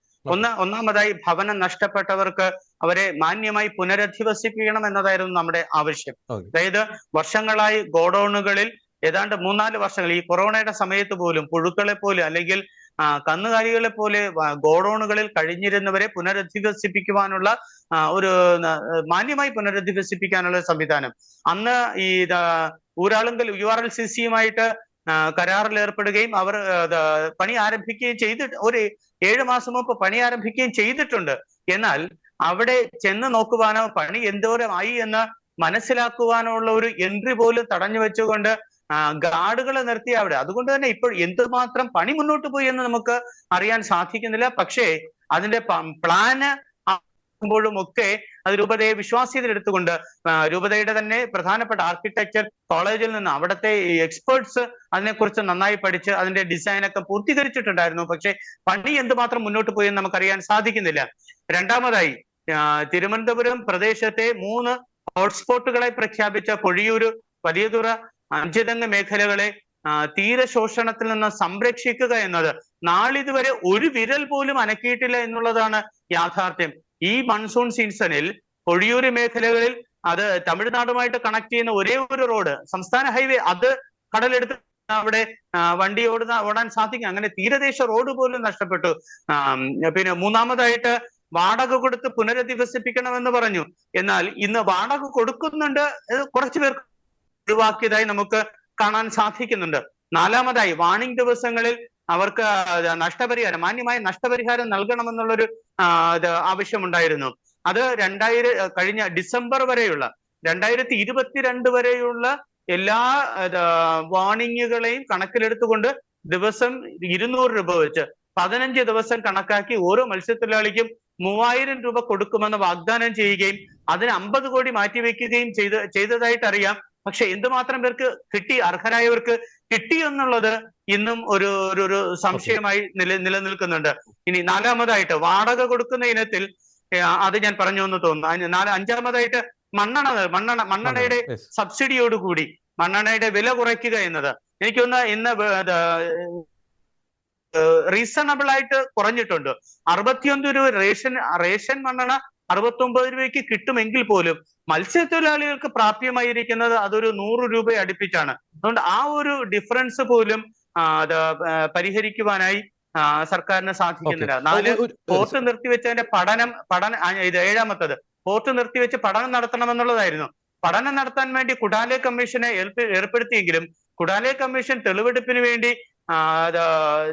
ഒന്നാമതായി ഭവനം നഷ്ടപ്പെട്ടവർക്ക് അവരെ മാന്യമായി പുനരധിവസിപ്പിക്കണം എന്നതായിരുന്നു നമ്മുടെ ആവശ്യം. അതായത് വർഷങ്ങളായി ഗോഡൌണുകളിൽ ഏതാണ്ട് 3-4 വർഷങ്ങൾ ഈ കൊറോണയുടെ സമയത്ത് പോലും പുഴുക്കളെ പോലും അല്ലെങ്കിൽ കന്നുകാലികളെ പോലെ ഗോഡൌണുകളിൽ കഴിഞ്ഞിരുന്നവരെ പുനരധിവസിപ്പിക്കുവാനുള്ള ഒരു മാന്യമായി പുനരധിവസിപ്പിക്കാനുള്ള സംവിധാനം അന്ന് ഈ ഊരാളുങ്കൽ URLCC-യുമായിട്ട് കരാറിൽ ഏർപ്പെടുകയും അവർ പണി ആരംഭിക്കുകയും ചെയ്തിട്ട് ഒരു 7 മാസം മുമ്പ് പണി ആരംഭിക്കുകയും ചെയ്തിട്ടുണ്ട്. എന്നാൽ അവിടെ ചെന്ന് നോക്കുവാനോ പണി എന്തോരമായി എന്ന് മനസ്സിലാക്കുവാനോ ഉള്ള ഒരു എൻട്രി പോലും തടഞ്ഞു വെച്ചുകൊണ്ട് ഗാർഡുകളെ നിർത്തി അവിടെ. അതുകൊണ്ട് തന്നെ ഇപ്പോൾ എന്തുമാത്രം പണി മുന്നോട്ട് പോയി എന്ന് നമുക്ക് അറിയാൻ സാധിക്കുന്നില്ല. പക്ഷേ അതിന്റെ പ്ലാന് ുമ്പോഴും ഒക്കെ അത് രൂപതയെ വിശ്വാസ്യതയെടുത്തുകൊണ്ട് രൂപതയുടെ തന്നെ പ്രധാനപ്പെട്ട ആർക്കിടെക്ചർ കോളേജിൽ നിന്ന് അവിടുത്തെ എക്സ്പേർട്സ് അതിനെക്കുറിച്ച് നന്നായി പഠിച്ച് അതിന്റെ ഡിസൈനൊക്കെ പൂർത്തീകരിച്ചിട്ടുണ്ടായിരുന്നു. പക്ഷെ പണി എന്തുമാത്രം മുന്നോട്ട് പോയി എന്ന് നമുക്കറിയാൻ സാധിക്കുന്നില്ല. രണ്ടാമതായി തിരുവനന്തപുരം പ്രദേശത്തെ 3 ഹോട്ട്സ്പോട്ടുകളെ പ്രഖ്യാപിച്ച പൊഴിയൂര്, വലിയതുറ, അഞ്ചുതെങ്ങ് മേഖലകളെ തീരശോഷണത്തിൽ നിന്ന് സംരക്ഷിക്കുക എന്നത് നാളിതുവരെ ഒരു വിരൽ പോലും അനക്കിയിട്ടില്ല എന്നുള്ളതാണ് യാഥാർത്ഥ്യം. ഈ മൺസൂൺ സീസണിൽ പൊഴിയൂര് മേഖലകളിൽ അത് തമിഴ്നാടുമായിട്ട് കണക്ട് ചെയ്യുന്ന ഒരേ ഒരു റോഡ് സംസ്ഥാന ഹൈവേ അത് കടലെടുത്ത് അവിടെ വണ്ടി ഓടാൻ സാധിക്കും. അങ്ങനെ തീരദേശ റോഡ് പോലും നഷ്ടപ്പെട്ടു. പിന്നെ മൂന്നാമതായിട്ട് വാടക കൊടുത്ത് പുനരധിവസിപ്പിക്കണമെന്ന് പറഞ്ഞു. എന്നാൽ ഇന്ന് വാടക കൊടുക്കുന്നുണ്ട്, കുറച്ചു പേർ ഒഴിവാക്കിയതായി നമുക്ക് കാണാൻ സാധിക്കുന്നുണ്ട്. നാലാമതായി വാണിംഗ് ദിവസങ്ങളിൽ അവർക്ക് മാന്യമായ നഷ്ടപരിഹാരം നൽകണമെന്നുള്ളൊരു ആവശ്യമുണ്ടായിരുന്നു. അത് കഴിഞ്ഞ ഡിസംബർ വരെയുള്ള 2022 വരെയുള്ള എല്ലാ വാണിങ്ങുകളെയും കണക്കിലെടുത്തുകൊണ്ട് ദിവസം 200 രൂപ വെച്ച് 15 ദിവസം കണക്കാക്കി ഓരോ മത്സ്യത്തൊഴിലാളിക്കും 3000 രൂപ കൊടുക്കുമെന്ന് വാഗ്ദാനം ചെയ്യുകയും അതിന് 50 കോടി മാറ്റിവെക്കുകയും ചെയ്തതായിട്ട് അറിയാം. പക്ഷെ എന്തുമാത്രം പേർക്ക് കിട്ടി, അർഹരായവർക്ക് കിട്ടി എന്നുള്ളത് ഇന്നും ഒരു സംശയമായി നിലനിൽക്കുന്നുണ്ട്. ഇനി നാലാമതായിട്ട് വാടക കൊടുക്കുന്ന ഇനത്തിൽ അത് ഞാൻ പറഞ്ഞു എന്ന് തോന്നുന്നു. അഞ്ചാമതായിട്ട് മണ്ണെണ്ണയുടെ സബ്സിഡിയോടുകൂടി മണ്ണെണ്ണയുടെ വില കുറയ്ക്കുക എന്നത് എനിക്കൊന്ന് ഇന്ന് റീസണബിൾ ആയിട്ട് കുറഞ്ഞിട്ടുണ്ട്. 61 രൂപ റേഷൻ മണ്ണെണ്ണ 69 രൂപയ്ക്ക് കിട്ടുമെങ്കിൽ പോലും മത്സ്യത്തൊഴിലാളികൾക്ക് പ്രാപ്യമായിരിക്കുന്നത് അതൊരു 100 രൂപ അടുപ്പിച്ചാണ്. അതുകൊണ്ട് ആ ഒരു ഡിഫറൻസ് പോലും പരിഹരിക്കുവാനായി സർക്കാരിന് സാധിക്കുന്നില്ല. 4, പോർട്ട് നിർത്തിവെച്ചതിന്റെ ഇത് 7ാമത്തത് പോർട്ട് നിർത്തിവെച്ച് പഠനം നടത്തണമെന്നുള്ളതായിരുന്നു. പഠനം നടത്താൻ വേണ്ടി കുഡാലെ കമ്മീഷനെ ഏർപ്പെടുത്തിയെങ്കിലും കുഡാലെ കമ്മീഷൻ തെളിവെടുപ്പിന് വേണ്ടി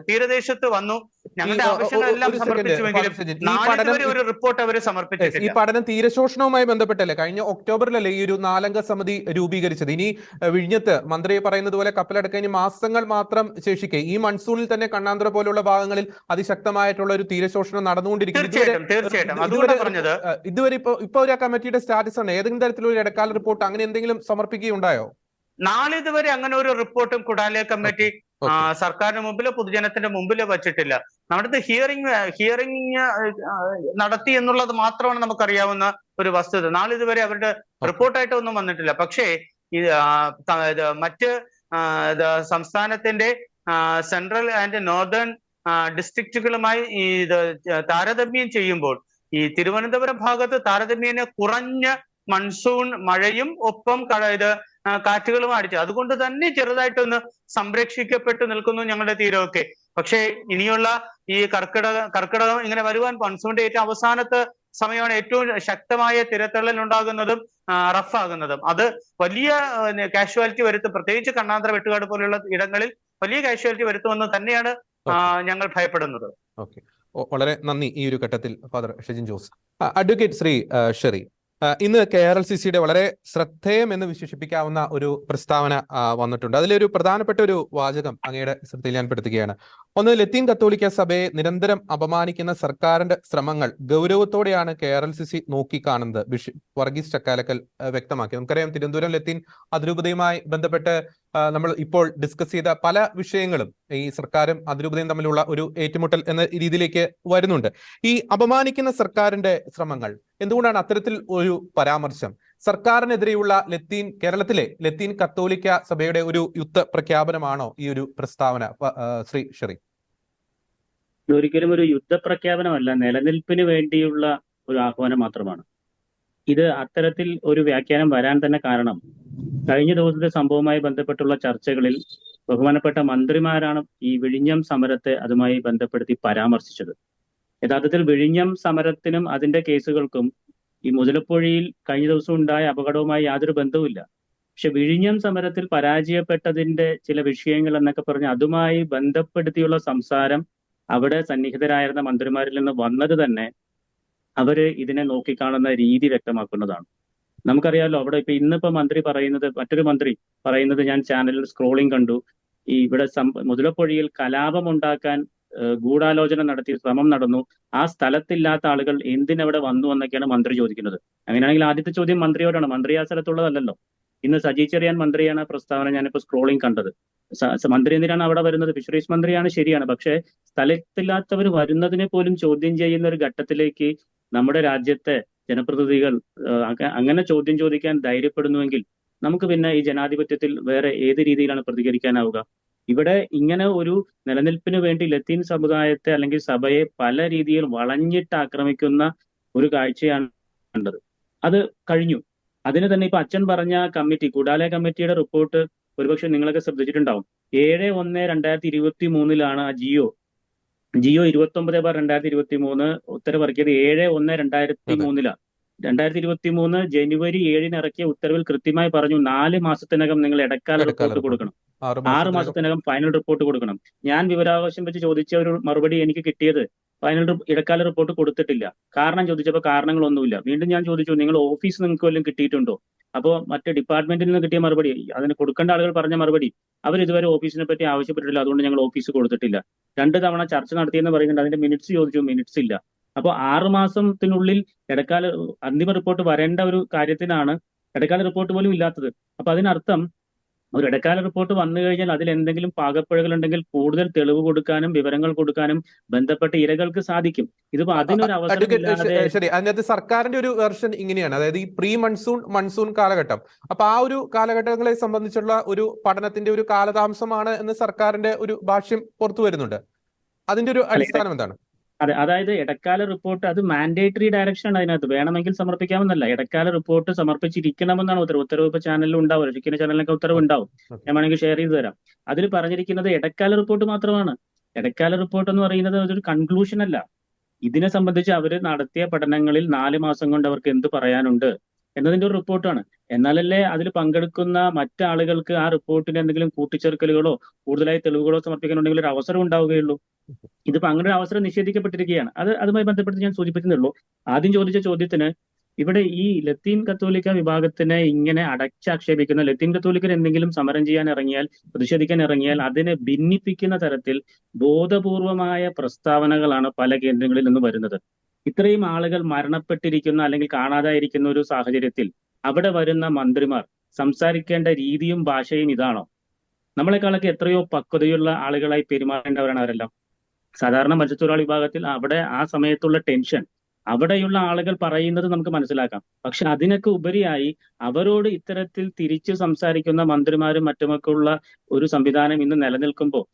തീരദേശത്ത് വന്നു. ഞങ്ങളുടെ ആവശ്യങ്ങളെല്ലാം സമർപ്പിച്ചുവെങ്കിലും ഒരു റിപ്പോർട്ട് അവർ സമർപ്പിച്ചിട്ടില്ല. ഈ പഠനം തീരശോഷണവുമായി ബന്ധപ്പെട്ടല്ലേ? കഴിഞ്ഞ ഒക്ടോബറിലല്ലേ ഈ ഒരു 4-അംഗ സമിതി രൂപീകരിച്ചത്? ഇനി വിഴിഞ്ഞത്ത് മന്ത്രി പറയുന്നത് പോലെ കപ്പലടക്കാൻ ഇനി മാസങ്ങൾ മാത്രം ശേഷിക്കെ ഈ മൺസൂണിൽ തന്നെ കണ്ണാന്തറ പോലുള്ള ഭാഗങ്ങളിൽ അതിശക്തമായിട്ടുള്ള ഒരു തീരശോഷണം നടന്നുകൊണ്ടിരിക്കുന്നു. ഇതുവരെ ഇപ്പൊ ഒരു കമ്മിറ്റിയുടെ സ്റ്റാറ്റസ് ആണ്. ഏതെങ്കിലും തരത്തിലുള്ള ഇടക്കാല റിപ്പോർട്ട് അങ്ങനെ എന്തെങ്കിലും സമർപ്പിക്കുകയുണ്ടായോ? നാളിതുവരെ അങ്ങനെ ഒരു റിപ്പോർട്ടും കുഡാലെ കമ്മിറ്റി ഓക്കെ. സർക്കാരിന് മുമ്പിലോ പൊതുജനത്തിന്റെ മുമ്പിലോ വച്ചിട്ടില്ല. നമ്മുടെ ഹിയറിംഗ് നടത്തി എന്നുള്ളത് മാത്രമാണ് നമുക്കറിയാവുന്ന ഒരു വസ്തുത. നാളിതുവരെ അവരുടെ റിപ്പോർട്ടായിട്ട് ഒന്നും വന്നിട്ടില്ല. പക്ഷേ മറ്റ് സംസ്ഥാനത്തിന്റെ സെൻട്രൽ ആൻഡ് നോർത്തേൺ ഡിസ്ട്രിക്റ്റുകളുമായി താരതമ്യം ചെയ്യുമ്പോൾ ഈ തിരുവനന്തപുരം ഭാഗത്ത് താരതമ്യേന കുറഞ്ഞ മൺസൂൺ മഴയും ഒപ്പം കാറ്റുകളും അടിച്ചു. അതുകൊണ്ട് തന്നെ ചെറുതായിട്ടൊന്ന് സംരക്ഷിക്കപ്പെട്ടു നിൽക്കുന്നു ഞങ്ങളുടെ തീരമൊക്കെ. പക്ഷേ ഇനിയുള്ള ഈ കർക്കിടകം ഇങ്ങനെ വരുവാൻ മൺസൂണിന്റെ ഏറ്റവും അവസാനത്തെ സമയമാണ് ഏറ്റവും ശക്തമായ തിരത്തള്ളൽ ഉണ്ടാകുന്നതും റഫാകുന്നതും. അത് വലിയ കാഷ്വാലിറ്റി വരുത്തും. പ്രത്യേകിച്ച് കണ്ണാന്തര, വെട്ടുകാട് പോലെയുള്ള ഇടങ്ങളിൽ വലിയ കാഷ്വാലിറ്റി വരുത്തുമെന്ന് തന്നെയാണ് ഞങ്ങൾ ഭയപ്പെടുന്നത്. ഓക്കെ, വളരെ നന്ദി. ഈ ഒരു ഘട്ടത്തിൽ ഫാദർ ഷെജിൻ ജോസ്. അഡ്വക്കേറ്റ് ശ്രീ ഷെറി, ഇന്ന് KRLCCയുടെ വളരെ ശ്രദ്ധേയം എന്ന് വിശേഷിപ്പിക്കാവുന്ന ഒരു പ്രസ്താവന വന്നിട്ടുണ്ട്. അതിലൊരു പ്രധാനപ്പെട്ട ഒരു വാചകം അങ്ങയുടെ ശ്രദ്ധയിൽ ഞാൻ പെടുത്തുകയാണ്. ഒന്ന്, ലത്തീൻ കത്തോലിക്ക സഭയെ നിരന്തരം അപമാനിക്കുന്ന സർക്കാരിന്റെ ശ്രമങ്ങൾ ഗൗരവത്തോടെയാണ് KRLCC നോക്കിക്കാണുന്നത്. ബിഷപ്പ് വർഗീസ് ചക്കാലക്കൽ വ്യക്തമാക്കി. നമുക്കറിയാം, തിരുവനന്തപുരം ലത്തീൻ അതിരൂപതയുമായി ബന്ധപ്പെട്ട് നമ്മൾ ഇപ്പോൾ ഡിസ്കസ് ചെയ്ത പല വിഷയങ്ങളും ഈ സർക്കാരും അതിരൂപതയും തമ്മിലുള്ള ഒരു ഏറ്റുമുട്ടൽ എന്ന രീതിയിലേക്ക് വരുന്നുണ്ട്. ഈ അപമാനിക്കുന്ന സർക്കാരിന്റെ ശ്രമങ്ങൾ, എന്തുകൊണ്ടാണ് അത്തരത്തിൽ ഒരു പരാമർശം? സർക്കാരിനെതിരെയുള്ള കേരളത്തിലെ ലത്തീൻ കത്തോലിക്ക സഭയുടെ ഒരു യുദ്ധ പ്രഖ്യാപനമാണോ ഈ ഒരു പ്രസ്താവന, ശ്രീ ഷെറി? ഒരിക്കലും ഒരു യുദ്ധപ്രഖ്യാപനമല്ല, നിലനിൽപ്പിന് വേണ്ടിയുള്ള ഒരു ആഹ്വാനം മാത്രമാണ്. ഇത് അത്തരത്തിൽ ഒരു വ്യാഖ്യാനം വരാൻ തന്നെ കാരണം, കഴിഞ്ഞ ദിവസത്തെ സംഭവവുമായി ബന്ധപ്പെട്ടുള്ള ചർച്ചകളിൽ ബഹുമാനപ്പെട്ട മന്ത്രിമാരാണ് ഈ വിഴിഞ്ഞം സമരത്തെ അതുമായി ബന്ധപ്പെടുത്തി പരാമർശിച്ചത്. യഥാർത്ഥത്തിൽ വിഴിഞ്ഞം സമരത്തിനും അതിന്റെ കേസുകൾക്കും ഈ മുതലപ്പുഴയിൽ കഴിഞ്ഞ ദിവസം ഉണ്ടായ അപകടവുമായി യാതൊരു ബന്ധവുമില്ല. പക്ഷെ വിഴിഞ്ഞം സമരത്തിൽ പരാജയപ്പെട്ടതിന്റെ ചില വിഷയങ്ങൾ എന്നൊക്കെ പറഞ്ഞ് അതുമായി ബന്ധപ്പെടുത്തിയുള്ള സംസാരം അവിടെ സന്നിഹിതരായിരുന്ന മന്ത്രിമാരിൽ നിന്ന് വന്നത് തന്നെ അവര് ഇതിനെ നോക്കിക്കാണുന്ന രീതി വ്യക്തമാക്കുന്നതാണ്. നമുക്കറിയാമല്ലോ, അവിടെ ഇന്നിപ്പോ മറ്റൊരു മന്ത്രി പറയുന്നത് ഞാൻ ചാനലിൽ സ്ക്രോളിംഗ് കണ്ടു, ഈ ഇവിടെ മുതലപ്പുഴയിൽ കലാപം ഉണ്ടാക്കാൻ ഗൂഢാലോചന നടത്തി ശ്രമം നടന്നു, ആ സ്ഥലത്തില്ലാത്ത ആളുകൾ എന്തിനവിടെ വന്നു എന്നൊക്കെയാണ് മന്ത്രി ചോദിക്കുന്നത്. അങ്ങനെയാണെങ്കിൽ ആദ്യത്തെ ചോദ്യം മന്ത്രിയോടാണ്. മന്ത്രി ആ സ്ഥലത്തുള്ളതല്ലല്ലോ. ഇന്ന് സജി ചെറിയാൻ മന്ത്രിയാണ് പ്രസ്താവന ഞാനിപ്പോ സ്ക്രോളിംഗ് കണ്ടത്. മന്ത്രി എന്തിനാണ് അവിടെ വരുന്നത്? ഫിഷറീസ് മന്ത്രിയാണ്, ശരിയാണ്. പക്ഷെ സ്ഥലത്തില്ലാത്തവർ വരുന്നതിനെ പോലും ചോദ്യം ചെയ്യുന്ന ഒരു ഘട്ടത്തിലേക്ക് നമ്മുടെ രാജ്യത്തെ ജനപ്രതിനിധികൾ അങ്ങനെ ചോദ്യം ചോദിക്കാൻ ധൈര്യപ്പെടുന്നുവെങ്കിൽ നമുക്ക് പിന്നെ ഈ ജനാധിപത്യത്തിൽ വേറെ ഏത് രീതിയിലാണ് പ്രതികരിക്കാനാവുക? ഇവിടെ ഇങ്ങനെ ഒരു നിലനിൽപ്പിന് വേണ്ടി ലത്തീൻ സമുദായത്തെ അല്ലെങ്കിൽ സഭയെ പല രീതിയിൽ വളഞ്ഞിട്ട് ആക്രമിക്കുന്ന ഒരു കാഴ്ചയാണ് കണ്ടത്. അത് കഴിഞ്ഞു. അതിന് തന്നെ ഇപ്പൊ അച്ഛൻ പറഞ്ഞ കമ്മിറ്റി, കുടാല കമ്മിറ്റിയുടെ റിപ്പോർട്ട് ഒരുപക്ഷെ നിങ്ങളൊക്കെ ശ്രദ്ധിച്ചിട്ടുണ്ടാവും. 7/1/2023 ആ ജിയോ 29/2023 ഉത്തരവിറക്കിയത് 7/1/2023. 2023 ജനുവരി 7 ഇറക്കിയ ഉത്തരവിൽ കൃത്യമായി പറഞ്ഞു 4 മാസത്തിനകം നിങ്ങൾ ഇടക്കാല റിപ്പോർട്ട് കൊടുക്കണം, 6 മാസത്തിനകം ഫൈനൽ റിപ്പോർട്ട് കൊടുക്കണം. ഞാൻ വിവരാവകാശം വെച്ച് ചോദിച്ച ഒരു മറുപടി എനിക്ക് കിട്ടിയത് ഇടക്കാല റിപ്പോർട്ട് കൊടുത്തിട്ടില്ല. കാരണം ചോദിച്ചപ്പോൾ കാരണങ്ങളൊന്നുമില്ല. വീണ്ടും ഞാൻ ചോദിച്ചു, നിങ്ങൾ ഓഫീസ് നിങ്ങൾക്ക് വല്ലതും കിട്ടിയിട്ടുണ്ടോ? അപ്പോൾ മറ്റ് ഡിപ്പാർട്ട്മെന്റിൽ നിന്ന് കിട്ടിയ മറുപടി, അതിന് കൊടുക്കേണ്ട ആളുകൾ പറഞ്ഞ മറുപടി, അവർ ഇതുവരെ ഓഫീസിനെ പറ്റി ആവശ്യപ്പെട്ടിട്ടില്ല, അതുകൊണ്ട് ഞങ്ങൾ ഓഫീസ് കൊടുത്തിട്ടില്ല. 2 തവണ ചർച്ച നടത്തിയെന്ന് പറയുന്നുണ്ട്, അതിന്റെ മിനിറ്റ്സ് ചോദിച്ചു, മിനിറ്റ്സ് ഇല്ല. അപ്പോൾ 6 മാസത്തിനുള്ളിൽ അന്തിമ റിപ്പോർട്ട് വരേണ്ട ഒരു കാര്യത്തിനാണ് ഇടക്കാല റിപ്പോർട്ട് പോലും ഇല്ലാത്തത്. അപ്പൊ അതിനർത്ഥം ഒരു ഇടക്കാല റിപ്പോർട്ട് വന്നു കഴിഞ്ഞാൽ അതിൽ എന്തെങ്കിലും പാകപ്പിഴകൾ ഉണ്ടെങ്കിൽ കൂടുതൽ തെളിവ് കൊടുക്കാനും വിവരങ്ങൾ കൊടുക്കാനും ബന്ധപ്പെട്ട ഇരകൾക്ക് സാധിക്കും. ഇതിപ്പോ അതിനൊരു അവസരം. ശരി, അതിനകത്ത് സർക്കാരിന്റെ ഒരു വെർഷൻ ഇങ്ങനെയാണ്, അതായത് ഈ പ്രീ മൺസൂൺ കാലഘട്ടം. അപ്പൊ ആ ഒരു കാലഘട്ടങ്ങളെ സംബന്ധിച്ചുള്ള ഒരു പഠനത്തിന്റെ ഒരു കാലതാമസമാണ് എന്ന് സർക്കാരിന്റെ ഒരു ഭാഷ്യം പുറത്തു വരുന്നുണ്ട്. അതിന്റെ ഒരു അടിസ്ഥാനം എന്താണ്? അതെ, അതായത് ഇടക്കാല റിപ്പോർട്ട് അത് മാൻഡേറ്ററി ഡയറക്ഷൻ ആണ്. അതിനകത്ത് വേണമെങ്കിൽ സമർപ്പിക്കാമെന്നല്ല, ഇടക്കാല റിപ്പോർട്ട് സമർപ്പിച്ചിരിക്കണമെന്നാണ് ഉത്തരവ്. ഇപ്പൊ ചാനലിൽ ഉണ്ടാവും, രക്ഷിക്കുന്ന ചാനലിനൊക്കെ ഉത്തരവ് ഉണ്ടാവും, ഞാൻ വേണമെങ്കിൽ ഷെയർ ചെയ്ത് തരാം. അതിൽ പറഞ്ഞിരിക്കുന്നത് ഇടക്കാല റിപ്പോർട്ട് മാത്രമാണ്. ഇടക്കാല റിപ്പോർട്ട് എന്ന് പറയുന്നത് അതൊരു കൺക്ലൂഷൻ അല്ല. ഇതിനെ സംബന്ധിച്ച് അവർ നടത്തിയ പഠനങ്ങളിൽ 4 മാസം കൊണ്ട് അവർക്ക് എന്ത് പറയാനുണ്ട് എന്നതിന്റെ ഒരു റിപ്പോർട്ടാണ്. എന്നാലല്ലേ അതിൽ പങ്കെടുക്കുന്ന മറ്റാളുകൾക്ക് ആ റിപ്പോർട്ടിന് എന്തെങ്കിലും കൂട്ടിച്ചേർക്കലുകളോ കൂടുതലായി തെളിവുകളോ സമർപ്പിക്കാനുണ്ടെങ്കിൽ ഒരു അവസരം ഉണ്ടാവുകയുള്ളൂ. ഇതിപ്പോ അങ്ങനെ ഒരു അവസരം നിഷേധിക്കപ്പെട്ടിരിക്കുകയാണ്. അതുമായി ബന്ധപ്പെട്ട് ഞാൻ സൂചിപ്പിക്കുന്നുള്ളൂ. ആദ്യം ചോദിച്ച ചോദ്യത്തിന് ഇവിടെ ഈ ലത്തീൻ കത്തോലിക്ക വിഭാഗത്തിനെ ഇങ്ങനെ അടച്ചാക്ഷേപിക്കുന്ന, ലത്തീൻ കത്തോലിക്കർ എന്തെങ്കിലും സമരം ചെയ്യാൻ ഇറങ്ങിയാൽ, പ്രതിഷേധിക്കാൻ ഇറങ്ങിയാൽ അതിനെ ഭിന്നിപ്പിക്കുന്ന തരത്തിൽ ബോധപൂർവമായ പ്രസ്താവനകളാണ് പല കേന്ദ്രങ്ങളിൽ നിന്ന് വരുന്നത്. ഇത്രയും ആളുകൾ മരണപ്പെട്ടിരിക്കുന്ന അല്ലെങ്കിൽ കാണാതായിരിക്കുന്ന ഒരു സാഹചര്യത്തിൽ അവിടെ വരുന്ന മന്ത്രിമാർ സംസാരിക്കേണ്ട രീതിയും ഭാഷയും ഇതാണോ? നമ്മളെക്കാളൊക്കെ എത്രയോ പക്വതയുള്ള ആളുകളായി പെരുമാറേണ്ടവരാണ് അവരെല്ലാം. സാധാരണ മത്സ്യത്തൊഴിലാളി വിഭാഗത്തിൽ അവിടെ ആ സമയത്തുള്ള ടെൻഷൻ, അവിടെയുള്ള ആളുകൾ പറയുന്നത് നമുക്ക് മനസ്സിലാക്കാം. പക്ഷെ അതിനൊക്കെ ഉപരിയായി അവരോട് ഇത്തരത്തിൽ തിരിച്ചു സംസാരിക്കുന്ന മന്ത്രിമാരും മറ്റുമൊക്കെ ഉള്ള ഒരു സംവിധാനം ഇന്ന് നിലനിൽക്കുമ്പോൾ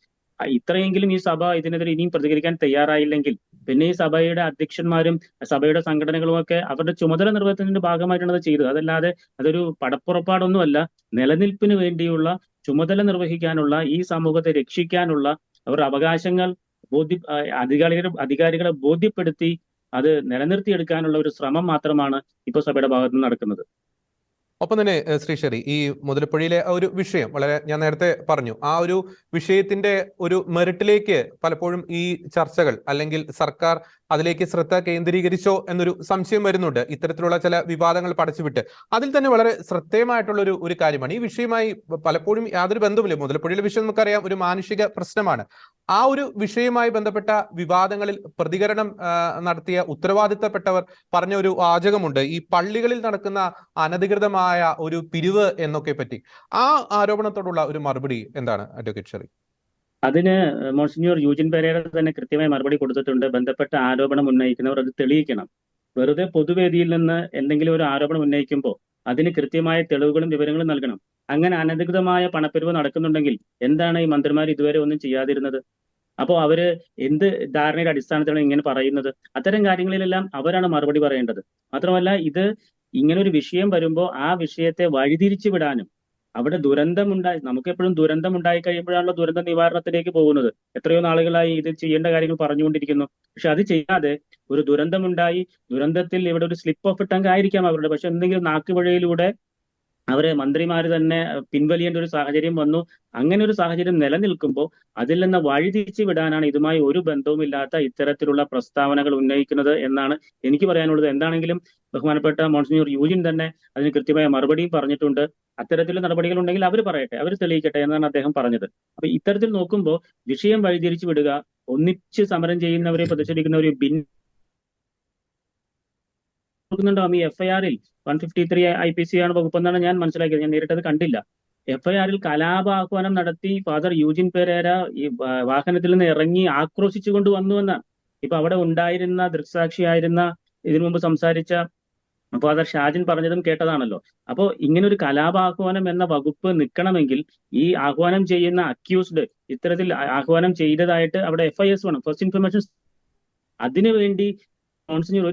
ഇത്രയെങ്കിലും ഈ സഭ ഇതിനെതിരെ ഇനിയും പ്രതികരിക്കാൻ തയ്യാറായില്ലെങ്കിൽ പിന്നെ ഈ സഭയുടെ അധ്യക്ഷന്മാരും സഭയുടെ സംഘടനകളും ഒക്കെ അവരുടെ ചുമതല നിർവഹണത്തിന്റെ ഭാഗമായിട്ടാണ് അത് ചെയ്തത്. അതല്ലാതെ അതൊരു പടപ്പുറപ്പാടൊന്നുമല്ല. നിലനിൽപ്പിന് വേണ്ടിയുള്ള ചുമതല നിർവഹിക്കാനുള്ള, ഈ സമൂഹത്തെ രക്ഷിക്കാനുള്ള അവരുടെ അവകാശങ്ങൾ അധികാരികളെ ബോധ്യപ്പെടുത്തി അത് നിലനിർത്തിയെടുക്കാനുള്ള ഒരു ശ്രമം മാത്രമാണ് ഇപ്പോൾ സഭയുടെ ഭാഗത്ത് നിന്ന് നടക്കുന്നത്. ഒപ്പം തന്നെ ശ്രീശരി, ഈ മുതലപ്പുഴയിലെ ആ ഒരു വിഷയം വളരെ ഞാൻ നേരത്തെ പറഞ്ഞു, ആ ഒരു വിഷയത്തിന്റെ ഒരു മെറിറ്റിലേക്ക് പലപ്പോഴും ഈ ചർച്ചകൾ അല്ലെങ്കിൽ സർക്കാർ അതിലേക്ക് ശ്രദ്ധ കേന്ദ്രീകരിച്ചോ എന്നൊരു സംശയം വരുന്നുണ്ട്. ഇത്തരത്തിലുള്ള ചില വിവാദങ്ങൾ പടച്ചുവിട്ട് അതിൽ തന്നെ വളരെ ശ്രദ്ധേയമായിട്ടുള്ള ഒരു കാര്യമാണ് ഈ വിഷയമായി പലപ്പോഴും യാതൊരു ബന്ധവുമില്ല. മുതലപ്പുഴയിലെ വിഷയം നമുക്കറിയാം, ഒരു മാനുഷിക പ്രശ്നമാണ്. ആ ഒരു വിഷയവുമായി ബന്ധപ്പെട്ട വിവാദങ്ങളിൽ പ്രതികരണം നടത്തിയ ഉത്തരവാദിത്തപ്പെട്ടവർ പറഞ്ഞ ഒരു വാചകമുണ്ട്, ഈ പള്ളികളിൽ നടക്കുന്ന അനധികൃതമായ ഒരു പിരിവ് എന്നൊക്കെ പറ്റി. ആ ആരോപണത്തോടുള്ള ഒരു മറുപടി എന്താണ് അഡ്വക്കേറ്റ് ഷെറി? അതിന് മോൺസിഞ്ഞോർ യൂജിൻ പെരേര തന്നെ കൃത്യമായി മറുപടി കൊടുത്തിട്ടുണ്ട്. ബന്ധപ്പെട്ട ആരോപണം ഉന്നയിക്കുന്നവർ അത് തെളിയിക്കണം. വെറുതെ പൊതുവേദിയിൽ നിന്ന് എന്തെങ്കിലും ഒരു ആരോപണം ഉന്നയിക്കുമ്പോൾ അതിന് കൃത്യമായ തെളിവുകളും വിവരങ്ങളും നൽകണം. അങ്ങനെ അനധികൃതമായ പണപ്പിരിവ് നടക്കുന്നുണ്ടെങ്കിൽ എന്താണ് ഈ മന്ത്രിമാർ ഇതുവരെ ഒന്നും ചെയ്യാതിരുന്നത്? അപ്പോൾ അവര് എന്ത് ധാരണയുടെ അടിസ്ഥാനത്തിലാണ് ഇങ്ങനെ പറയുന്നത്? അത്തരം കാര്യങ്ങളിലെല്ലാം അവരാണ് മറുപടി പറയേണ്ടത്. മാത്രമല്ല, ഇത് ഇങ്ങനെ ഒരു വിഷയം വരുമ്പോൾ ആ വിഷയത്തെ വഴിതിരിച്ചു വിടാനും, അവിടെ ദുരന്തമുണ്ടായി, നമുക്ക് എപ്പോഴും ദുരന്തം ഉണ്ടായി കഴിയുമ്പോഴാണല്ലോ ദുരന്ത നിവാരണത്തിലേക്ക് പോകുന്നത്. എത്രയോ നാളുകളായി ഇത് ചെയ്യേണ്ട കാര്യങ്ങൾ പറഞ്ഞുകൊണ്ടിരിക്കുന്നു. പക്ഷെ അത് ചെയ്യാതെ ഒരു ദുരന്തമുണ്ടായി, ദുരന്തത്തിൽ ഇവിടെ ഒരു സ്ലിപ്പ് ഓഫ് ടങ് ആയിരിക്കാം അവരുടെ, പക്ഷെ എന്തെങ്കിലും നാക്കുവഴിയിലൂടെ അവരെ മന്ത്രിമാർ തന്നെ പിൻവലിയേണ്ട ഒരു സാഹചര്യം വന്നു. അങ്ങനെ ഒരു സാഹചര്യം നിലനിൽക്കുമ്പോൾ അതിൽ നിന്ന് വഴിതിരിച്ചു വിടാനാണ് ഇതുമായി ഒരു ബന്ധവുമില്ലാത്ത ഇത്തരത്തിലുള്ള പ്രസ്താവനകൾ ഉന്നയിക്കുന്നത് എന്നാണ് എനിക്ക് പറയാനുള്ളത്. എന്താണെങ്കിലും ബഹുമാനപ്പെട്ട മോൺസിഞ്ഞോർ യൂജിൻ തന്നെ അതിന് കൃത്യമായ മറുപടിയും പറഞ്ഞിട്ടുണ്ട്. അത്തരത്തിലുള്ള നടപടികൾ ഉണ്ടെങ്കിൽ അവർ പറയട്ടെ, അവർ തെളിയിക്കട്ടെ എന്നാണ് അദ്ദേഹം പറഞ്ഞത്. അപ്പൊ ഇത്തരത്തിൽ നോക്കുമ്പോൾ വിഷയം വഴിതിരിച്ചു വിടുക, ഒന്നിച്ച് സമരം ചെയ്യുന്നവരെ പ്രതിഷേധിക്കുന്നവരെ ുന്നുണ്ടാവും. ഈ എഫ്ഐആറിൽ 153 IPC ആണ് വകുപ്പെന്നാണ് ഞാൻ മനസ്സിലാക്കിയത്. ഞാൻ നേരിട്ടത് കണ്ടില്ല. എഫ്ഐആറിൽ കലാപാഹ്വാനം നടത്തി ഫാദർ യൂജിൻ പെരേര ഈ വാഹനത്തിൽ നിന്ന് ഇറങ്ങി ആക്രോശിച്ചു കൊണ്ടുവന്നുവെന്നാണ്. ഇപ്പൊ അവിടെ ഉണ്ടായിരുന്ന ദൃക്സാക്ഷിയായിരുന്ന ഇതിനു മുമ്പ് സംസാരിച്ച ഫാദർ ഷാജിൻ പറഞ്ഞതും കേട്ടതാണല്ലോ. അപ്പോൾ ഇങ്ങനെ ഒരു കലാപാഹ്വാനം എന്ന വകുപ്പ് നിൽക്കണമെങ്കിൽ ഈ ആഹ്വാനം ചെയ്യുന്ന അക്യൂസ്ഡ് ഇത്തരത്തിൽ ആഹ്വാനം ചെയ്തതായിട്ട് അവിടെ FIS വേണം, ഫസ്റ്റ് ഇൻഫർമേഷൻ. അതിനുവേണ്ടി മോൺസിഞ്ഞർ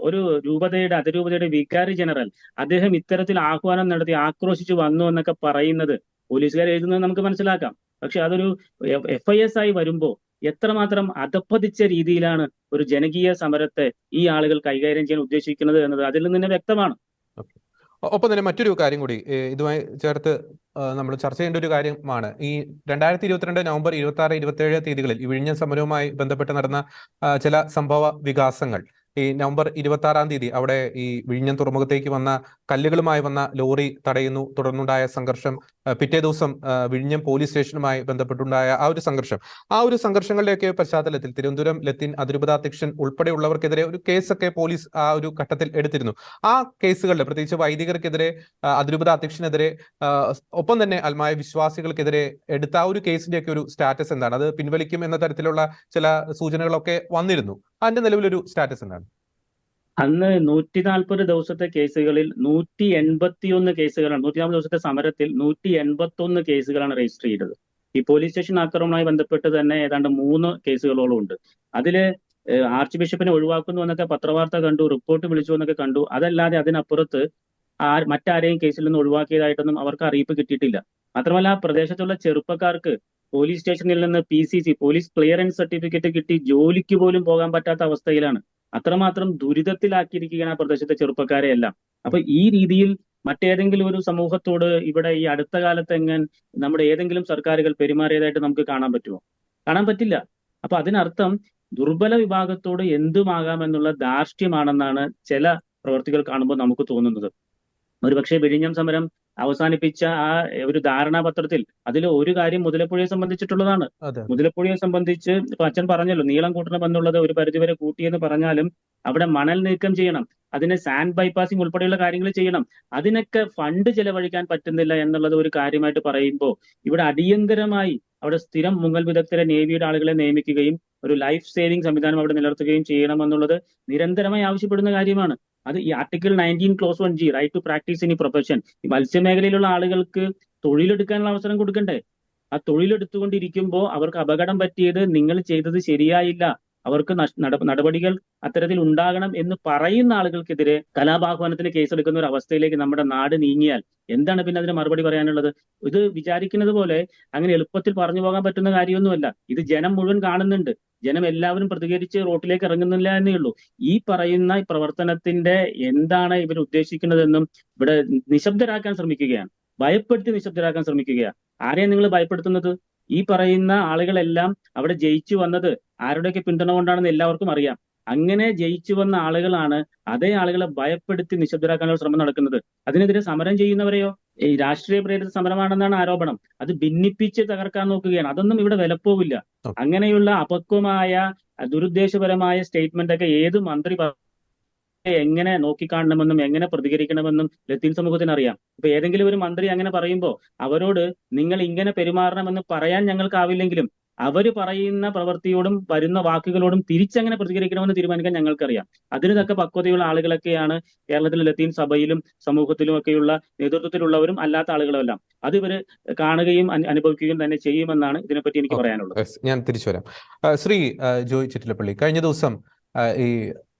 ഒരു രൂപതയുടെ അതിരൂപതയുടെ വികാരി ജനറൽ അദ്ദേഹം ഇത്തരത്തിൽ ആഹ്വാനം നടത്തി ആക്രോശിച്ചു വന്നു എന്നൊക്കെ പറയുന്നത് പോലീസുകാർ എഴുതുന്നത് നമുക്ക് മനസ്സിലാക്കാം. പക്ഷെ അതൊരു FIS ആയി വരുമ്പോൾ എത്രമാത്രം അധപ്പതിച്ച രീതിയിലാണ് ഒരു ജനകീയ സമരത്തെ ഈ ആളുകൾ കൈകാര്യം ചെയ്യാൻ ഉദ്ദേശിക്കുന്നത് എന്നത് അതിൽ നിന്ന് തന്നെ വ്യക്തമാണ്. ഒപ്പം തന്നെ മറ്റൊരു കാര്യം കൂടി ഇതുമായി ചേർത്ത് നമ്മൾ ചർച്ച ചെയ്യേണ്ട ഒരു കാര്യമാണ്. ഈ 2022 നവംബർ 26, 27 തീയതികളിൽ ഈ വിഴിഞ്ഞം സമരവുമായി ബന്ധപ്പെട്ട് നടന്ന ചില സംഭവ വികാസങ്ങൾ. ഈ നവംബർ 26-ാം തീയതി അവിടെ ഈ വിഴിഞ്ഞം തുറമുഖത്തേക്ക് വന്ന കല്ലുകളുമായി വന്ന ലോറി തടയുന്നു, തുടർന്നുണ്ടായ സംഘർഷം. പിറ്റേ ദിവസം വിഴിഞ്ഞം പോലീസ് സ്റ്റേഷനുമായി ബന്ധപ്പെട്ടുണ്ടായ ആ ഒരു സംഘർഷങ്ങളുടെയൊക്കെ പശ്ചാത്തലത്തിൽ തിരുവനന്തപുരം ലത്തീൻ അതിരൂപതാധ്യക്ഷൻ ഉൾപ്പെടെയുള്ളവർക്കെതിരെ ഒരു കേസൊക്കെ പോലീസ് ആ ഒരു ഘട്ടത്തിൽ എടുത്തിരുന്നു. ആ കേസുകളിൽ പ്രത്യേകിച്ച് വൈദികർക്കെതിരെ, അതിരൂപതാധ്യക്ഷനെതിരെ, ഒപ്പം തന്നെ അൽമായ വിശ്വാസികൾക്കെതിരെ എടുത്ത ആ ഒരു കേസിന്റെയൊക്കെ ഒരു സ്റ്റാറ്റസ് എന്താണ്? അത് പിൻവലിക്കും എന്ന തരത്തിലുള്ള ചില സൂചനകളൊക്കെ വന്നിരുന്നു. അതിന്റെ നിലവിലൊരു സ്റ്റാറ്റസ് എന്താണ്? അന്ന് 140 ദിവസത്തെ കേസുകളിൽ 181 കേസുകളാണ്, 140 ദിവസത്തെ സമരത്തിൽ 181 കേസുകളാണ് രജിസ്റ്റർ ചെയ്തത്. ഈ പോലീസ് സ്റ്റേഷൻ ആക്രമണവുമായി ബന്ധപ്പെട്ട് തന്നെ ഏതാണ്ട് 3 കേസുകളോളം ഉണ്ട്. അതില് ആർച്ച് ബിഷപ്പിനെ ഒഴിവാക്കുന്നു എന്നൊക്കെ പത്രവാർത്ത കണ്ടു, റിപ്പോർട്ട് വിളിച്ചു എന്നൊക്കെ കണ്ടു. അതല്ലാതെ അതിനപ്പുറത്ത് മറ്റാരെയും കേസിൽ നിന്ന് ഒഴിവാക്കിയതായിട്ടൊന്നും അവർക്ക് അറിയിപ്പ് കിട്ടിയിട്ടില്ല. മാത്രമല്ല, പ്രദേശത്തുള്ള ചെറുപ്പക്കാർക്ക് പോലീസ് സ്റ്റേഷനിൽ നിന്ന് PCC പോലീസ് ക്ലിയറൻസ് സർട്ടിഫിക്കറ്റ് കിട്ടി ജോലിക്ക് പോലും പോകാൻ പറ്റാത്ത അവസ്ഥയിലാണ്. അത്രമാത്രം ദുരിതത്തിലാക്കിയിരിക്കുകയാണ് ആ പ്രദേശത്തെ ചെറുപ്പക്കാരെ എല്ലാം. അപ്പൊ ഈ രീതിയിൽ മറ്റേതെങ്കിലും ഒരു സമൂഹത്തോട് ഇവിടെ ഈ അടുത്ത കാലത്ത് നമ്മുടെ ഏതെങ്കിലും സർക്കാരുകൾ പെരുമാറിയതായിട്ട് നമുക്ക് കാണാൻ പറ്റുമോ? കാണാൻ പറ്റില്ല. അപ്പൊ അതിനർത്ഥം ദുർബല വിഭാഗത്തോട് എന്തുമാകാമെന്നുള്ള ധാർഷ്ട്യമാണെന്നാണ് ചില പ്രവർത്തികൾ കാണുമ്പോൾ നമുക്ക് തോന്നുന്നത്. ഒരുപക്ഷെ വിഴിഞ്ഞം സമരം അവസാനിപ്പിച്ച ആ ഒരു ധാരണാപത്രത്തിൽ അതിൽ ഒരു കാര്യം മുതലപ്പുഴയെ സംബന്ധിച്ചിട്ടുള്ളതാണ്. മുതലപ്പുഴയെ സംബന്ധിച്ച് ഇപ്പൊ അച്ഛൻ പറഞ്ഞല്ലോ, നീളം കൂട്ടണം എന്നുള്ളത് ഒരു പരിധിവരെ കൂട്ടിയെന്ന് പറഞ്ഞാലും അവിടെ മണൽ നീക്കം ചെയ്യണം. അതിനെ സാൻഡ് ബൈപ്പാസിംഗ് ഉൾപ്പെടെയുള്ള കാര്യങ്ങൾ ചെയ്യണം. അതിനൊക്കെ ഫണ്ട് ചെലവഴിക്കാൻ പറ്റുന്നില്ല എന്നുള്ളത് ഒരു കാര്യമായിട്ട് പറയുമ്പോൾ ഇവിടെ അടിയന്തരമായി അവിടെ സ്ഥിരം മുങ്ങൽ വിദഗ്ധരെ നേവിയുടെ ആളുകളെ നിയമിക്കുകയും ഒരു ലൈഫ് സേവിംഗ് സംവിധാനം അവിടെ നിലനിർത്തുകയും ചെയ്യണമെന്നുള്ളത് നിരന്തരമായി ആവശ്യപ്പെടുന്ന കാര്യമാണ്. അത് ഈ article 19 clause 1G right to practice in profession, ഈ മത്സ്യമേഖലയിലുള്ള ആളുകൾക്ക് തൊഴിലെടുക്കാനുള്ള അവസരം കൊടുക്കണ്ടേ? ആ തൊഴിലെടുത്തുകൊണ്ടിരിക്കുമ്പോൾ അവർക്ക് അപകടം പറ്റിയത് നിങ്ങൾ ചെയ്തത് ശരിയായില്ല, അവർക്ക് നടപടികൾ അത്തരത്തിൽ ഉണ്ടാകണം എന്ന് പറയുന്ന ആളുകൾക്കെതിരെ കലാപാഹ്വാനത്തിന് കേസെടുക്കുന്ന ഒരു അവസ്ഥയിലേക്ക് നമ്മുടെ നാട് നീങ്ങിയാൽ എന്താണ് പിന്നെ അതിന് മറുപടി പറയാനുള്ളത്? ഇത് വിചാരിക്കുന്നത് പോലെ അങ്ങനെ എളുപ്പത്തിൽ പറഞ്ഞു പോകാൻ പറ്റുന്ന കാര്യമൊന്നുമല്ല. ഇത് ജനം മുഴുവൻ കാണുന്നുണ്ട്. ജനം എല്ലാവരും പ്രതികരിച്ച് റോട്ടിലേക്ക് ഇറങ്ങുന്നില്ല എന്നേ ഉള്ളൂ. ഈ പറയുന്ന പ്രവർത്തനത്തിന്റെ എന്താണ് ഇവർ ഉദ്ദേശിക്കുന്നതെന്നും ഇവിടെ നിശബ്ദരാക്കാൻ ശ്രമിക്കുകയാണ്, ഭയപ്പെടുത്തി നിശബ്ദരാക്കാൻ ശ്രമിക്കുകയാണ്. ആരെയാണ് നിങ്ങൾ ഭയപ്പെടുത്തുന്നത്? ഈ പറയുന്ന ആളുകളെല്ലാം അവിടെ ജയിച്ചു വന്നത് ആരുടെയൊക്കെ പിന്തുണ കൊണ്ടാണെന്ന് എല്ലാവർക്കും അറിയാം. അങ്ങനെ ജയിച്ചു വന്ന ആളുകളാണ് അതേ ആളുകളെ ഭയപ്പെടുത്തി നിശബ്ദരാക്കാനുള്ള ശ്രമം നടക്കുന്നത്. അതിനെതിരെ സമരം ചെയ്യുന്നവരെയോ ഈ രാഷ്ട്രീയ പ്രേരിത സമരമാണെന്നാണ് ആരോപണം. അത് ഭിന്നിപ്പിച്ച് തകർക്കാൻ നോക്കുകയാണ്. അതൊന്നും ഇവിടെ വിലപ്പോവില്ല. അങ്ങനെയുള്ള അപക്വമായ ദുരുദ്ദേശപരമായ സ്റ്റേറ്റ്മെന്റ് ഒക്കെ ഏത് മന്ത്രി എങ്ങനെ നോക്കിക്കാണണമെന്നും എങ്ങനെ പ്രതികരിക്കണമെന്നും ലത്തീൻ സമൂഹത്തിന് അറിയാം. ഇപ്പൊ ഏതെങ്കിലും ഒരു മന്ത്രി അങ്ങനെ പറയുമ്പോൾ അവരോട് നിങ്ങൾ ഇങ്ങനെ പെരുമാറണമെന്ന് പറയാൻ ഞങ്ങൾക്കാവില്ലെങ്കിലും അവര് പറയുന്ന പ്രവൃത്തിയോടും വരുന്ന വാക്കുകളോടും തിരിച്ചങ്ങനെ പ്രതികരിക്കണമെന്ന് തീരുമാനിക്കാൻ ഞങ്ങൾക്കറിയാം. അതിന് തക്ക പക്വതയുള്ള ആളുകളൊക്കെയാണ് കേരളത്തിലെ ലത്തീൻ സഭയിലും സമൂഹത്തിലും ഒക്കെയുള്ള നേതൃത്വത്തിലുള്ളവരും അല്ലാത്ത ആളുകളെല്ലാം. അത് ഇവര് കാണുകയും അനുഭവിക്കുകയും തന്നെ ചെയ്യുമെന്നാണ് ഇതിനെപ്പറ്റി എനിക്ക് പറയാനുള്ളത്. ഞാൻ തിരിച്ചു വരാം. ശ്രീ ജോയ് ചിറ്റിലപ്പള്ളി, കഴിഞ്ഞ ദിവസം ഈ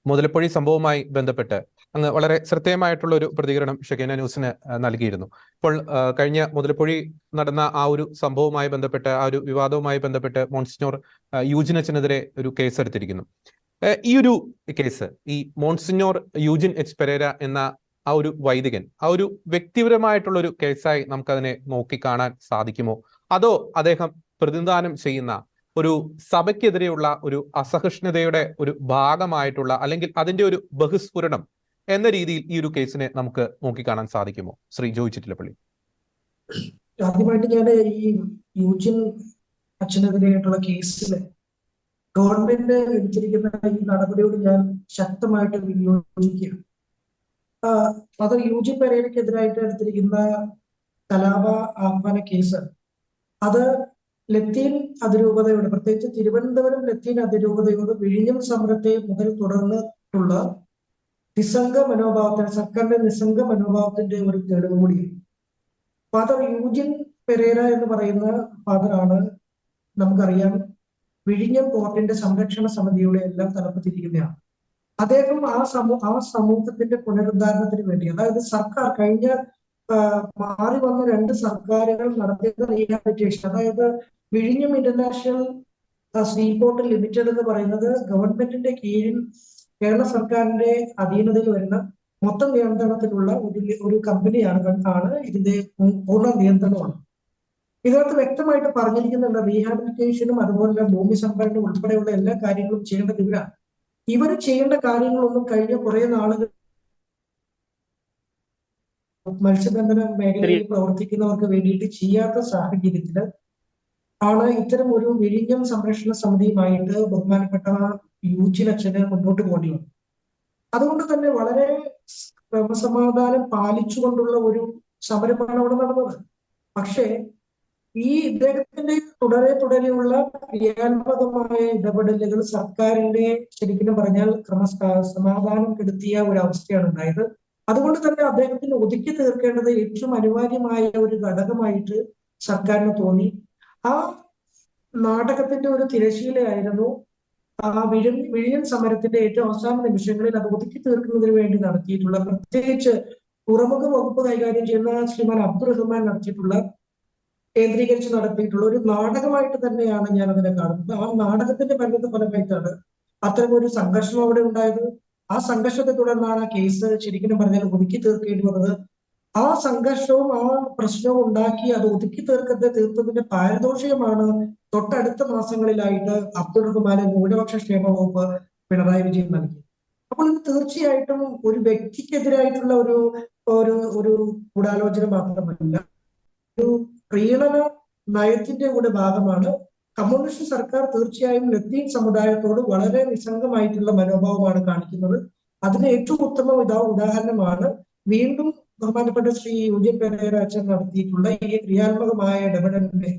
മുതലപ്പൊഴി സംഭവവുമായി ബന്ധപ്പെട്ട് അങ്ങ് വളരെ ശ്രദ്ധേയമായിട്ടുള്ള ഒരു പ്രതികരണം ഷെക്കീന ന്യൂസിന് നൽകിയിരുന്നു. ഇപ്പോൾ കഴിഞ്ഞ മുതലപ്പൊഴി നടന്ന ആ ഒരു സംഭവവുമായി ബന്ധപ്പെട്ട്, ആ ഒരു വിവാദവുമായി ബന്ധപ്പെട്ട് മോൺസിഞ്ഞോർ യൂജിൻ അച്ഛനെതിരെ ഒരു കേസ് എടുത്തിരിക്കുന്നു. ഈ ഒരു കേസ്, ഈ മോൺസിഞ്ഞോർ യൂജിൻ എച്ച് പെരേര എന്ന ആ ഒരു വൈദികൻ, ആ ഒരു വ്യക്തിപരമായിട്ടുള്ള ഒരു കേസായി നമുക്കതിനെ നോക്കിക്കാണാൻ സാധിക്കുമോ? അതോ അദ്ദേഹം പ്രതിനിധാനം ചെയ്യുന്ന ഒരു സഭയ്ക്കെതിരെയുള്ള ഒരു അസഹിഷ്ണുതയുടെ ഒരു ഭാഗമായിട്ടുള്ള, അല്ലെങ്കിൽ അതിന്റെ ഒരു ബഹിസ്ഫുരണം എന്ന രീതിയിൽ ഈ ഒരു കേസിനെ നമുക്ക് നോക്കിക്കാണാൻ സാധിക്കുമോ? ശ്രീ ജോയ് ചിറ്റിലപ്പള്ളി. ആദ്യമായിട്ട് ഞാൻ ഈ യൂജിൻ അച്ഛനെതിരെയായിട്ടുള്ള കേസിൽ ഗവൺമെന്റ് എടുത്തിരിക്കുന്ന ഈ നടപടിയോട് ഞാൻ ശക്തമായിട്ട് വിയോജിക്കുകയാണ്. അത് യൂജിൻ പെരേരയ്ക്കെതിരായിട്ട് എടുത്തിരിക്കുന്ന കലാപ ആഹ്വാന കേസ്, അത് ലത്തീൻ അതിരൂപതയോട്, പ്രത്യേകിച്ച് തിരുവനന്തപുരം ലത്തീൻ അതിരൂപതയോട് വിഴിഞ്ഞം സമരത്തെ മുതൽ തുടർന്നിട്ടുള്ള നിസ്സംഗ മനോഭാവത്തിന്, സർക്കാരിന്റെ നിസ്സംഗ മനോഭാവത്തിന്റെ ഒരു തെളിവ് കൂടിയാണ്. ഫാദർ യൂജിൻ പെരേര എന്ന് പറയുന്ന ഫാദറാണ്, നമുക്കറിയാം, വിഴിഞ്ഞം പോർട്ടിന്റെ സംരക്ഷണ സമിതിയുടെ എല്ലാം തലപ്പത്തിരിക്കുന്നതാണ്. അദ്ദേഹം ആ സമൂഹത്തിന്റെ പുനരുദ്ധാരണത്തിന് വേണ്ടി, അതായത് സർക്കാർ കഴിഞ്ഞ മാറി വന്ന 2 സർക്കാരുകൾ നടത്തിയ റീഹാബിലിറ്റേഷൻ, അതായത് വിഴിഞ്ഞം ഇന്റർനാഷണൽ സീപോർട്ട് ലിമിറ്റഡ് എന്ന് പറയുന്നത് ഗവൺമെന്റിന്റെ കീഴിൽ കേരള സർക്കാരിന്റെ അധീനതയിൽ വരുന്ന മൊത്തം നിയന്ത്രണത്തിലുള്ള ഒരു കമ്പനിയാണ്. ഇതിന്റെ പൂർണ്ണ നിയന്ത്രണമാണ്. ഇതിനകത്ത് വ്യക്തമായിട്ട് പറഞ്ഞിരിക്കുന്നുണ്ട്, റീഹാബിലിറ്റേഷനും അതുപോലെ ഭൂമി സംഭരണം ഉൾപ്പെടെയുള്ള എല്ലാ കാര്യങ്ങളും ചെയ്യേണ്ടത് ഇവരാണ്. ഇവർ ചെയ്യേണ്ട കാര്യങ്ങളൊന്നും കഴിഞ്ഞ കുറെ നാളുകൾ മത്സ്യബന്ധന മേഖലയിൽ പ്രവർത്തിക്കുന്നവർക്ക് വേണ്ടിയിട്ട് ചെയ്യാത്ത സാഹചര്യത്തില് ആണ് ഇത്തരം ഒരു വിഴിഞ്ഞം സംരക്ഷണ സമിതിയുമായിട്ട് ബഹുമാനപ്പെട്ട യൂജിൻ അച്ഛന് മുന്നോട്ട് പോകേണ്ടി വന്നു. അതുകൊണ്ട് തന്നെ വളരെ ക്രമസമാധാനം പാലിച്ചുകൊണ്ടുള്ള ഒരു സമരമാണ് അവിടെ നടന്നത്. പക്ഷേ ഈ ഇദ്ദേഹത്തിന്റെ തുടരെയുള്ള ക്രിയാത്മകമായ ഇടപെടലുകൾ സർക്കാരിന്റെ ശരിക്കും പറഞ്ഞാൽ സമാധാനം കെടുത്തിയ ഒരു അവസ്ഥയാണ് ഉണ്ടായത്. അതുകൊണ്ട് തന്നെ അദ്ദേഹത്തിന് ഒതുക്കി തീർക്കേണ്ടത് ഏറ്റവും അനിവാര്യമായ ഒരു ഘടകമായിട്ട് സർക്കാരിന് തോന്നി. ആ നാടകത്തിന്റെ ഒരു തിരശീലയായിരുന്നു ആ വിഴിഞ്ഞം സമരത്തിന്റെ ഏറ്റവും അവസാന നിമിഷങ്ങളിൽ അത് ഒതുക്കി തീർക്കുന്നതിന് വേണ്ടി നടത്തിയിട്ടുള്ള, പ്രത്യേകിച്ച് തുറമുഖ വകുപ്പ് കൈകാര്യം ചെയ്യുന്ന ശ്രീമാൻ അബ്ദുറഹ്മാൻ കേന്ദ്രീകരിച്ച് നടത്തിയിട്ടുള്ള ഒരു നാടകമായിട്ട് തന്നെയാണ് ഞാൻ അതിനെ കാണുന്നത്. ആ നാടകത്തിന്റെ ഫലമായിട്ടാണ് അത്തരം ഒരു സംഘർഷം അവിടെ ഉണ്ടായത്. ആ സംഘർഷത്തെ തുടർന്നാണ് ആ കേസ് ശരിക്കും പറഞ്ഞാൽ ഒതുക്കി തീർക്കേണ്ടി വന്നത്. ആ സംഘർഷവും ആ പ്രശ്നവും ഉണ്ടാക്കി അത് ഒതുക്കി തീർത്തതിന്റെ പാരിതോഷികമാണ് തൊട്ടടുത്ത മാസങ്ങളിലായിട്ട് അബ്ദുറഹ്മാന് ന്യൂനപക്ഷ ക്ഷേമ വകുപ്പ് പിണറായി വിജയൻ നൽകി. അപ്പോൾ ഇത് തീർച്ചയായിട്ടും ഒരു വ്യക്തിക്കെതിരായിട്ടുള്ള ഒരു ഗൂഢാലോചന മാത്രമല്ല, ഒരു പ്രീണന നയത്തിന്റെ കൂടെ ഭാഗമാണ്. കമ്മ്യൂണിസ്റ്റ് സർക്കാർ തീർച്ചയായും ലത്തീൻ സമുദായത്തോട് വളരെ നിസ്സംഗമായിട്ടുള്ള മനോഭാവമാണ് കാണിക്കുന്നത്. അതിന് ഏറ്റവും ഉത്തമ ഉദാഹരണമാണ് വീണ്ടും ബഹുമാനപ്പെട്ട ശ്രീ യുജിൻ പെരേര അച്ഛൻ നടത്തിയിട്ടുള്ള ഈ ക്രിയാത്മകമായ ഇടപെടലിന്റെ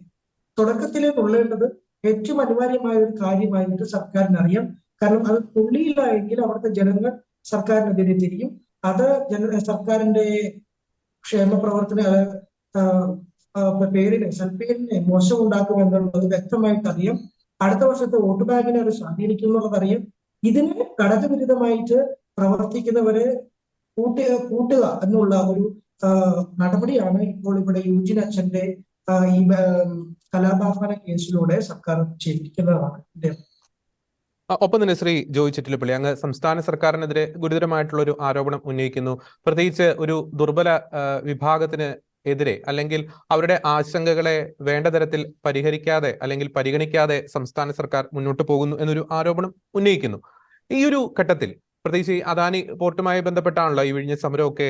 തുടക്കത്തിലേ കൊള്ളേണ്ടത് ഏറ്റവും അനിവാര്യമായ ഒരു കാര്യമായിട്ട് സർക്കാരിന് അറിയാം. കാരണം അത് തുള്ളിയില്ല എങ്കിൽ അവിടുത്തെ ജനങ്ങൾ സർക്കാരിനെതിരെ തിരിയും. അത് സർക്കാരിന്റെ ക്ഷേമ പ്രവർത്തന സൽപ്പേരിനെ മോശമുണ്ടാക്കും എന്നുള്ളത് വ്യക്തമായിട്ട് അറിയാം. അടുത്ത വർഷത്തെ വോട്ട് ബാങ്കിനെ അത് സ്വാധീനിക്കും എന്നുള്ളത് അറിയാം. ഇതിന് ഘടകവിരുദ്ധമായിട്ട് പ്രവർത്തിക്കുന്നവരെ കൂട്ടുക എന്നുള്ള ഒരു നടപടിയാണ് ഇപ്പോൾ ഇവിടെ യുജിൻ അച്ഛന്റെ ഈ കലാപാഹ്വാന കേസിലൂടെ സർക്കാർ ചെയ്തിരിക്കുന്നതാണ്. ഒപ്പം തന്നെ ശ്രീ ജോയ് ചിറ്റിലപ്പള്ളി, അങ്ങ് സംസ്ഥാന സർക്കാരിനെതിരെ ഗുരുതരമായിട്ടുള്ള ഒരു ആരോപണം ഉന്നയിക്കുന്നു. പ്രത്യേകിച്ച് ഒരു ദുർബല വിഭാഗത്തിന് എതിരെ അല്ലെങ്കിൽ അവരുടെ ആശങ്കകളെ വേണ്ട തരത്തിൽ പരിഹരിക്കാതെ അല്ലെങ്കിൽ പരിഗണിക്കാതെ സംസ്ഥാന സർക്കാർ മുന്നോട്ട് പോകുന്നു എന്നൊരു ആരോപണം ഉന്നയിക്കുന്നു. ഈ ഒരു ഘട്ടത്തിൽ പ്രത്യേകിച്ച് ഈ അദാനി പോർട്ടുമായി ബന്ധപ്പെട്ടാണല്ലോ ഈ വിഴിഞ്ഞ സമരമൊക്കെ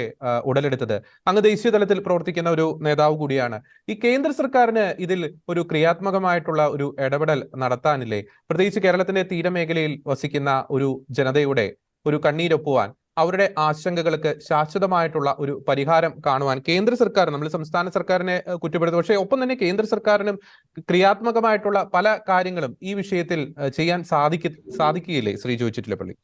ഉടലെടുത്തത്. അങ്ങ് ദേശീയ തലത്തിൽ പ്രവർത്തിക്കുന്ന ഒരു നേതാവ് കൂടിയാണ്. ഈ കേന്ദ്ര സർക്കാരിന് ഇതിൽ ഒരു ക്രിയാത്മകമായിട്ടുള്ള ഒരു ഇടപെടൽ നടത്താനില്ലേ? പ്രത്യേകിച്ച് കേരളത്തിന്റെ തീരമേഖലയിൽ വസിക്കുന്ന ഒരു ജനതയുടെ ഒരു കണ്ണീരൊപ്പുവാൻ, അവരുടെ ആശങ്കകൾക്ക് ശാശ്വതമായിട്ടുള്ള ഒരു പരിഹാരം കാണുവാൻ കേന്ദ്ര സർക്കാർ, നമ്മൾ സംസ്ഥാന സർക്കാരിനെ കുറ്റപ്പെടുത്തും, പക്ഷേ ഒപ്പം തന്നെ കേന്ദ്ര സർക്കാരിനും ക്രിയാത്മകമായിട്ടുള്ള പല കാര്യങ്ങളും ഈ വിഷയത്തിൽ ചെയ്യാൻ സാധിക്കുകയില്ലേ ശ്രീ ജോയ് ചിറ്റിലപ്പള്ളി?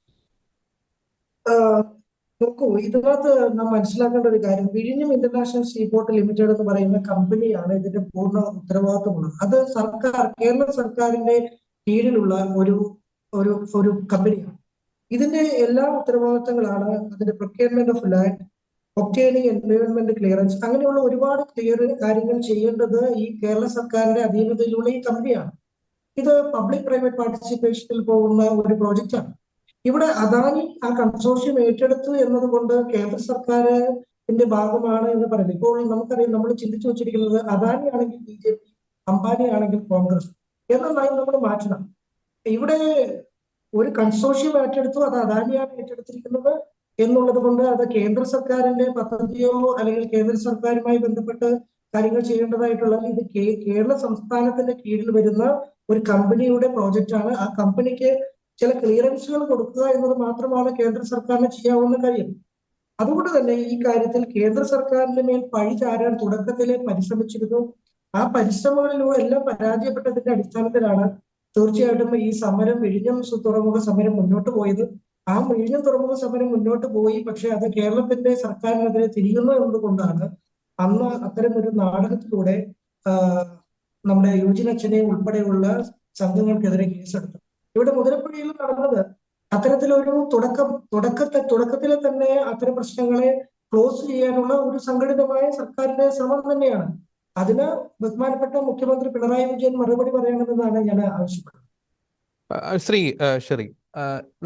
നോക്കൂ, ഇതിനകത്ത് നാം മനസ്സിലാക്കേണ്ട ഒരു കാര്യം, വിഴിഞ്ഞം ഇന്റർനാഷണൽ സീപോർട്ട് ലിമിറ്റഡ് എന്ന് പറയുന്ന കമ്പനിയാണ് ഇതിന്റെ പൂർണ്ണ ഉത്തരവാദിത്വമുള്ളത്. അത് കേരള സർക്കാരിന്റെ കീഴിലുള്ള ഒരു കമ്പനിയാണ്. ഇതിന്റെ എല്ലാ ഉത്തരവാദിത്തങ്ങളാണ് അതിന്റെ procurement of land, obtaining environment clearance, അങ്ങനെയുള്ള ഒരുപാട് കാര്യങ്ങൾ ചെയ്യേണ്ടത് ഈ കേരള സർക്കാരിന്റെ അധീനതയിലുള്ള ഈ കമ്പനിയാണ്. ഇത് പബ്ലിക് പ്രൈവറ്റ് പാർട്ടിസിപ്പേഷനിൽ പോകുന്ന ഒരു പ്രോജക്റ്റാണ്. ഇവിടെ അദാനി ആ കൺസോർഷ്യം ഏറ്റെടുത്തു എന്നതുകൊണ്ട് കേന്ദ്ര സർക്കാരിന്റെ ഭാഗമാണ് എന്ന് പറയുന്നത്. ഇപ്പോൾ നമുക്കറിയാം, നമ്മൾ ചിന്തിച്ചു വെച്ചിരിക്കുന്നത് അദാനി ആണെങ്കിൽ BJP, അംബാനി ആണെങ്കിൽ കോൺഗ്രസ് എന്നതായി നമ്മൾ മാറ്റണം. ഇവിടെ ഒരു കൺസോർഷ്യം ഏറ്റെടുത്തു, അത് അദാനിയാണ് ഏറ്റെടുത്തിരിക്കുന്നത് എന്നുള്ളത് കൊണ്ട് അത് കേന്ദ്ര സർക്കാരിന്റെ പദ്ധതിയോ അല്ലെങ്കിൽ കേന്ദ്ര സർക്കാരുമായി ബന്ധപ്പെട്ട് കാര്യങ്ങൾ ചെയ്യേണ്ടതായിട്ടുള്ള, ഇത് കേരള സംസ്ഥാനത്തിന്റെ കീഴിൽ വരുന്ന ഒരു കമ്പനിയുടെ പ്രോജക്റ്റാണ്. ആ കമ്പനിക്ക് ചില ക്ലിയറൻസുകൾ കൊടുക്കുക എന്നത് മാത്രമാണ് കേന്ദ്ര സർക്കാരിന് ചെയ്യാവുന്ന കാര്യം. അതുകൊണ്ട് തന്നെ ഈ കാര്യത്തിൽ കേന്ദ്ര സർക്കാരിന്റെ മേൽ പഴി ചാരാൻ തുടക്കത്തിലെ പരിശ്രമിച്ചിരുന്നു. ആ പരിശ്രമങ്ങളിലൂടെ എല്ലാം പരാജയപ്പെട്ടതിന്റെ അടിസ്ഥാനത്തിലാണ് തീർച്ചയായിട്ടും ഈ സമരം, വിഴിഞ്ഞം തുറമുഖ സമരം മുന്നോട്ട് പോയത്. ആ വിഴിഞ്ഞം തുറമുഖ സമരം മുന്നോട്ട് പോയി, പക്ഷെ അത് കേരളത്തിന്റെ സർക്കാരിനെതിരെ തിരിയുന്നു എന്നതുകൊണ്ടാണ് അന്ന് അത്തരം ഒരു നാടകത്തിലൂടെ നമ്മുടെ യുജിൻ അച്ഛനെ ഉൾപ്പെടെയുള്ള സംഘങ്ങൾക്കെതിരെ കേസെടുത്തത്. ഇവിടെ മുതലപ്പുഴയിൽ നടന്നത് അത്തരത്തിലൊരു തുടക്കത്തിലെ തന്നെ അത്തരം പ്രശ്നങ്ങളെ ക്ലോസ് ചെയ്യാനുള്ള ഒരു സംഘടിതമായ സർക്കാരിന്റെ ശ്രമം തന്നെയാണ്. അതിന് ബഹുമാനപ്പെട്ട മുഖ്യമന്ത്രി പിണറായി വിജയൻ മറുപടി പറയണമെന്നാണ് ഞാൻ ആവശ്യപ്പെടുന്നത്. ശ്രീ ഷെറി,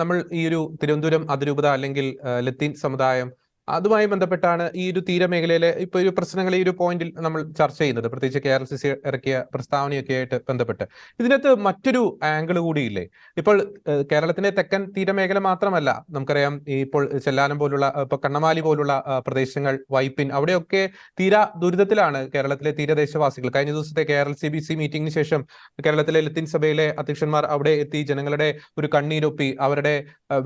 നമ്മൾ ഈ ഒരു തിരുവനന്തപുരം അതിരൂപത അല്ലെങ്കിൽ ലത്തീൻ സമുദായം, അതുമായി ബന്ധപ്പെട്ടാണ് ഈ ഒരു തീരമേഖലയിലെ ഇപ്പൊ ഒരു പ്രശ്നങ്ങൾ ഈ ഒരു പോയിന്റിൽ നമ്മൾ ചർച്ച ചെയ്യുന്നത്, പ്രത്യേകിച്ച് KRCC ഇറക്കിയ പ്രസ്താവനയൊക്കെ ആയിട്ട് ബന്ധപ്പെട്ട്. ഇതിനകത്ത് മറ്റൊരു ആംഗിൾ കൂടിയില്ലേ? ഇപ്പോൾ കേരളത്തിന്റെ തെക്കൻ തീരമേഖല മാത്രമല്ല, നമുക്കറിയാം ഇപ്പോൾ ചെല്ലാനം പോലുള്ള, ഇപ്പൊ കണ്ണമാലി പോലുള്ള പ്രദേശങ്ങൾ, വൈപ്പിൻ, അവിടെയൊക്കെ ദുരിതത്തിലാണ് കേരളത്തിലെ തീരദേശവാസികൾ. കഴിഞ്ഞ ദിവസത്തെ KRLCBC മീറ്റിംഗിന് ശേഷം കേരളത്തിലെ ലത്തീൻ സഭയിലെ അധ്യക്ഷന്മാർ അവിടെ എത്തി ജനങ്ങളുടെ ഒരു കണ്ണീരൊപ്പി അവരുടെ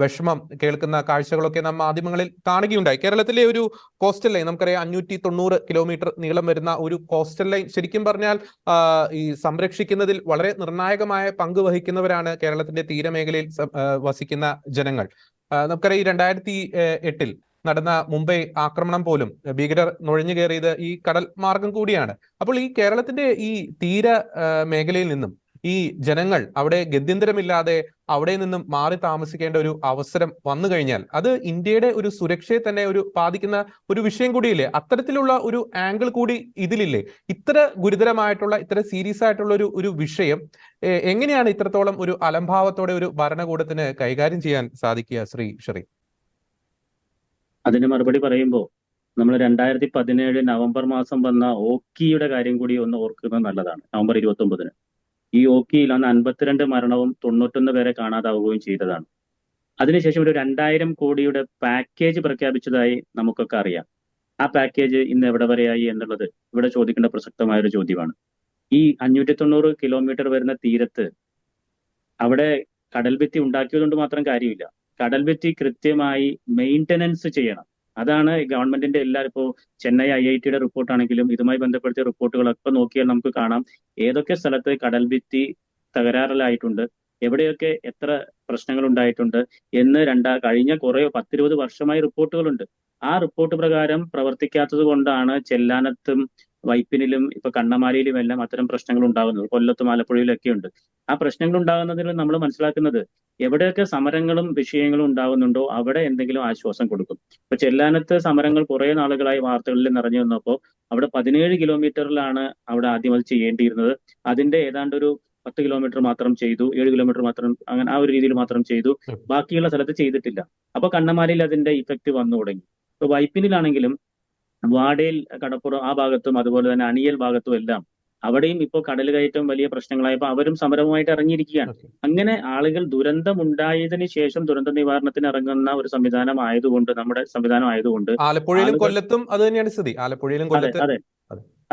വിഷമം കേൾക്കുന്ന കാഴ്ചകളൊക്കെ നാം മാധ്യമങ്ങളിൽ കാണുകയുണ്ടായി. കേരളത്തിലെ ഒരു കോസ്റ്റൽ ലൈൻ, നമുക്കറിയാം 590 കിലോമീറ്റർ നീളം വരുന്ന ഒരു കോസ്റ്റൽ ലൈൻ ശരിക്കും പറഞ്ഞാൽ ഈ സംരക്ഷിക്കുന്നതിൽ വളരെ നിർണായകമായ പങ്ക് വഹിക്കുന്നവരാണ് കേരളത്തിന്റെ തീരമേഖലയിൽ വസിക്കുന്ന ജനങ്ങൾ. നമുക്കറിയാം 2008 നടന്ന മുംബൈ ആക്രമണം പോലും ഭീകരർ നുഴഞ്ഞു കയറിയത് ഈ കടൽ മാർഗം കൂടിയാണ്. അപ്പോൾ ഈ കേരളത്തിന്റെ ഈ തീര മേഖലയിൽ നിന്നും ഈ ജനങ്ങൾ അവിടെ ഗത്യന്തരമില്ലാതെ അവിടെ നിന്നും മാറി താമസിക്കേണ്ട ഒരു അവസരം വന്നു കഴിഞ്ഞാൽ അത് ഇന്ത്യയുടെ ഒരു സുരക്ഷയെ തന്നെ ഒരു ബാധിക്കുന്ന ഒരു വിഷയം കൂടിയില്ലേ? അത്തരത്തിലുള്ള ഒരു ആംഗിൾ കൂടി ഇതിലില്ലേ? ഇത്ര ഗുരുതരമായിട്ടുള്ള, ഇത്ര സീരിയസ് ആയിട്ടുള്ള ഒരു വിഷയം എങ്ങനെയാണ് ഇത്രത്തോളം ഒരു അലംഭാവത്തോടെ ഒരു ഭരണകൂടത്തിന് കൈകാര്യം ചെയ്യാൻ സാധിക്കുക ശ്രീ ഷെറി? അതിന് മറുപടി പറയുമ്പോൾ നമ്മൾ 2017 നവംബർ മാസം വന്ന ഓക്കിയുടെ കാര്യം കൂടി ഒന്ന് ഓർക്കുന്നത് നല്ലതാണ്. നവംബർ 29-ന് ഈ ഓക്കിയിൽ അന്ന് 52 മരണവും 91 പേരെ കാണാതാവുകയും ചെയ്തതാണ്. അതിനുശേഷം ഒരു 2000 കോടിയുടെ പാക്കേജ് പ്രഖ്യാപിച്ചതായി നമുക്കൊക്കെ അറിയാം. ആ പാക്കേജ് ഇന്ന് എവിടെ വരെയായി എന്നുള്ളത് ഇവിടെ ചോദിക്കേണ്ട പ്രസക്തമായ ഒരു ചോദ്യമാണ്. ഈ 590 കിലോമീറ്റർ വരുന്ന തീരത്ത് അവിടെ കടൽഭിത്തി ഉണ്ടാക്കിയതുകൊണ്ട് മാത്രം കാര്യമില്ല. കടൽഭിത്തി കൃത്യമായി മെയിൻ്റനൻസ് ചെയ്യണം. അതാണ് ഗവൺമെന്റിന്റെ ഇപ്പോ ചെന്നൈ IIT റിപ്പോർട്ടാണെങ്കിലും ഇതുമായി ബന്ധപ്പെടുത്തിയ റിപ്പോർട്ടുകളൊക്കെ നോക്കിയാൽ നമുക്ക് കാണാം ഏതൊക്കെ സ്ഥലത്ത് കടൽഭിത്തി തകരാറിലായിട്ടുണ്ട്, എവിടെയൊക്കെ എത്ര പ്രശ്നങ്ങൾ ഉണ്ടായിട്ടുണ്ട് എന്ന് കഴിഞ്ഞ കുറെ 10-20 വർഷമായി റിപ്പോർട്ടുകളുണ്ട്. ആ റിപ്പോർട്ട് പ്രകാരം പ്രവർത്തിക്കാത്തത് കൊണ്ടാണ് ചെല്ലാനത്തും വൈപ്പിനിലും ഇപ്പൊ കണ്ണമാലിയിലും എല്ലാം അത്തരം പ്രശ്നങ്ങൾ ഉണ്ടാകുന്നത്. കൊല്ലത്തും ആലപ്പുഴയിലും ഒക്കെ ഉണ്ട്. ആ പ്രശ്നങ്ങൾ ഉണ്ടാകുന്നതിൽ നമ്മൾ മനസ്സിലാക്കുന്നത് എവിടെയൊക്കെ സമരങ്ങളും വിഷയങ്ങളും ഉണ്ടാകുന്നുണ്ടോ അവിടെ എന്തെങ്കിലും ആശ്വാസം കൊടുക്കും. ഇപ്പൊ ചെല്ലാനത്ത് സമരങ്ങൾ കുറെ നാളുകളായി വാർത്തകളിൽ നിറഞ്ഞു വന്നപ്പോൾ അവിടെ 17 കിലോമീറ്ററിലാണ് അവിടെ ആദ്യം അത് ചെയ്യേണ്ടിയിരുന്നത്. അതിന്റെ ഏതാണ്ട് ഒരു 10 കിലോമീറ്റർ മാത്രം ചെയ്തു, 7 കിലോമീറ്റർ മാത്രം, അങ്ങനെ ആ ഒരു രീതിയിൽ മാത്രം ചെയ്തു. ബാക്കിയുള്ള സ്ഥലത്ത് ചെയ്തിട്ടില്ല. അപ്പൊ കണ്ണമാലിയിൽ അതിന്റെ ഇഫക്റ്റ് വന്നു തുടങ്ങി. ഇപ്പൊ വൈപ്പിനിലാണെങ്കിലും വാടയിൽ, കടപ്പുറം ആ ഭാഗത്തും അതുപോലെ തന്നെ അണിയൽ ഭാഗത്തും എല്ലാം അവിടെയും ഇപ്പോൾ കടൽ കയറ്റം വലിയ പ്രശ്നങ്ങളായപ്പോൾ അവരും സമരവുമായിട്ട് ഇറങ്ങിയിരിക്കുകയാണ്. അങ്ങനെ ആളുകൾ ദുരന്തമുണ്ടായതിനു ശേഷം ദുരന്ത നിവാരണത്തിന് ഇറങ്ങുന്ന ഒരു സംവിധാനം ആയതുകൊണ്ട്, നമ്മുടെ സംവിധാനം ആയതുകൊണ്ട് ആലപ്പുഴയിലും കൊല്ലത്തും അത് തന്നെയാണ് സ്ഥിതി. ആലപ്പുഴയിലും കൊല്ലത്തും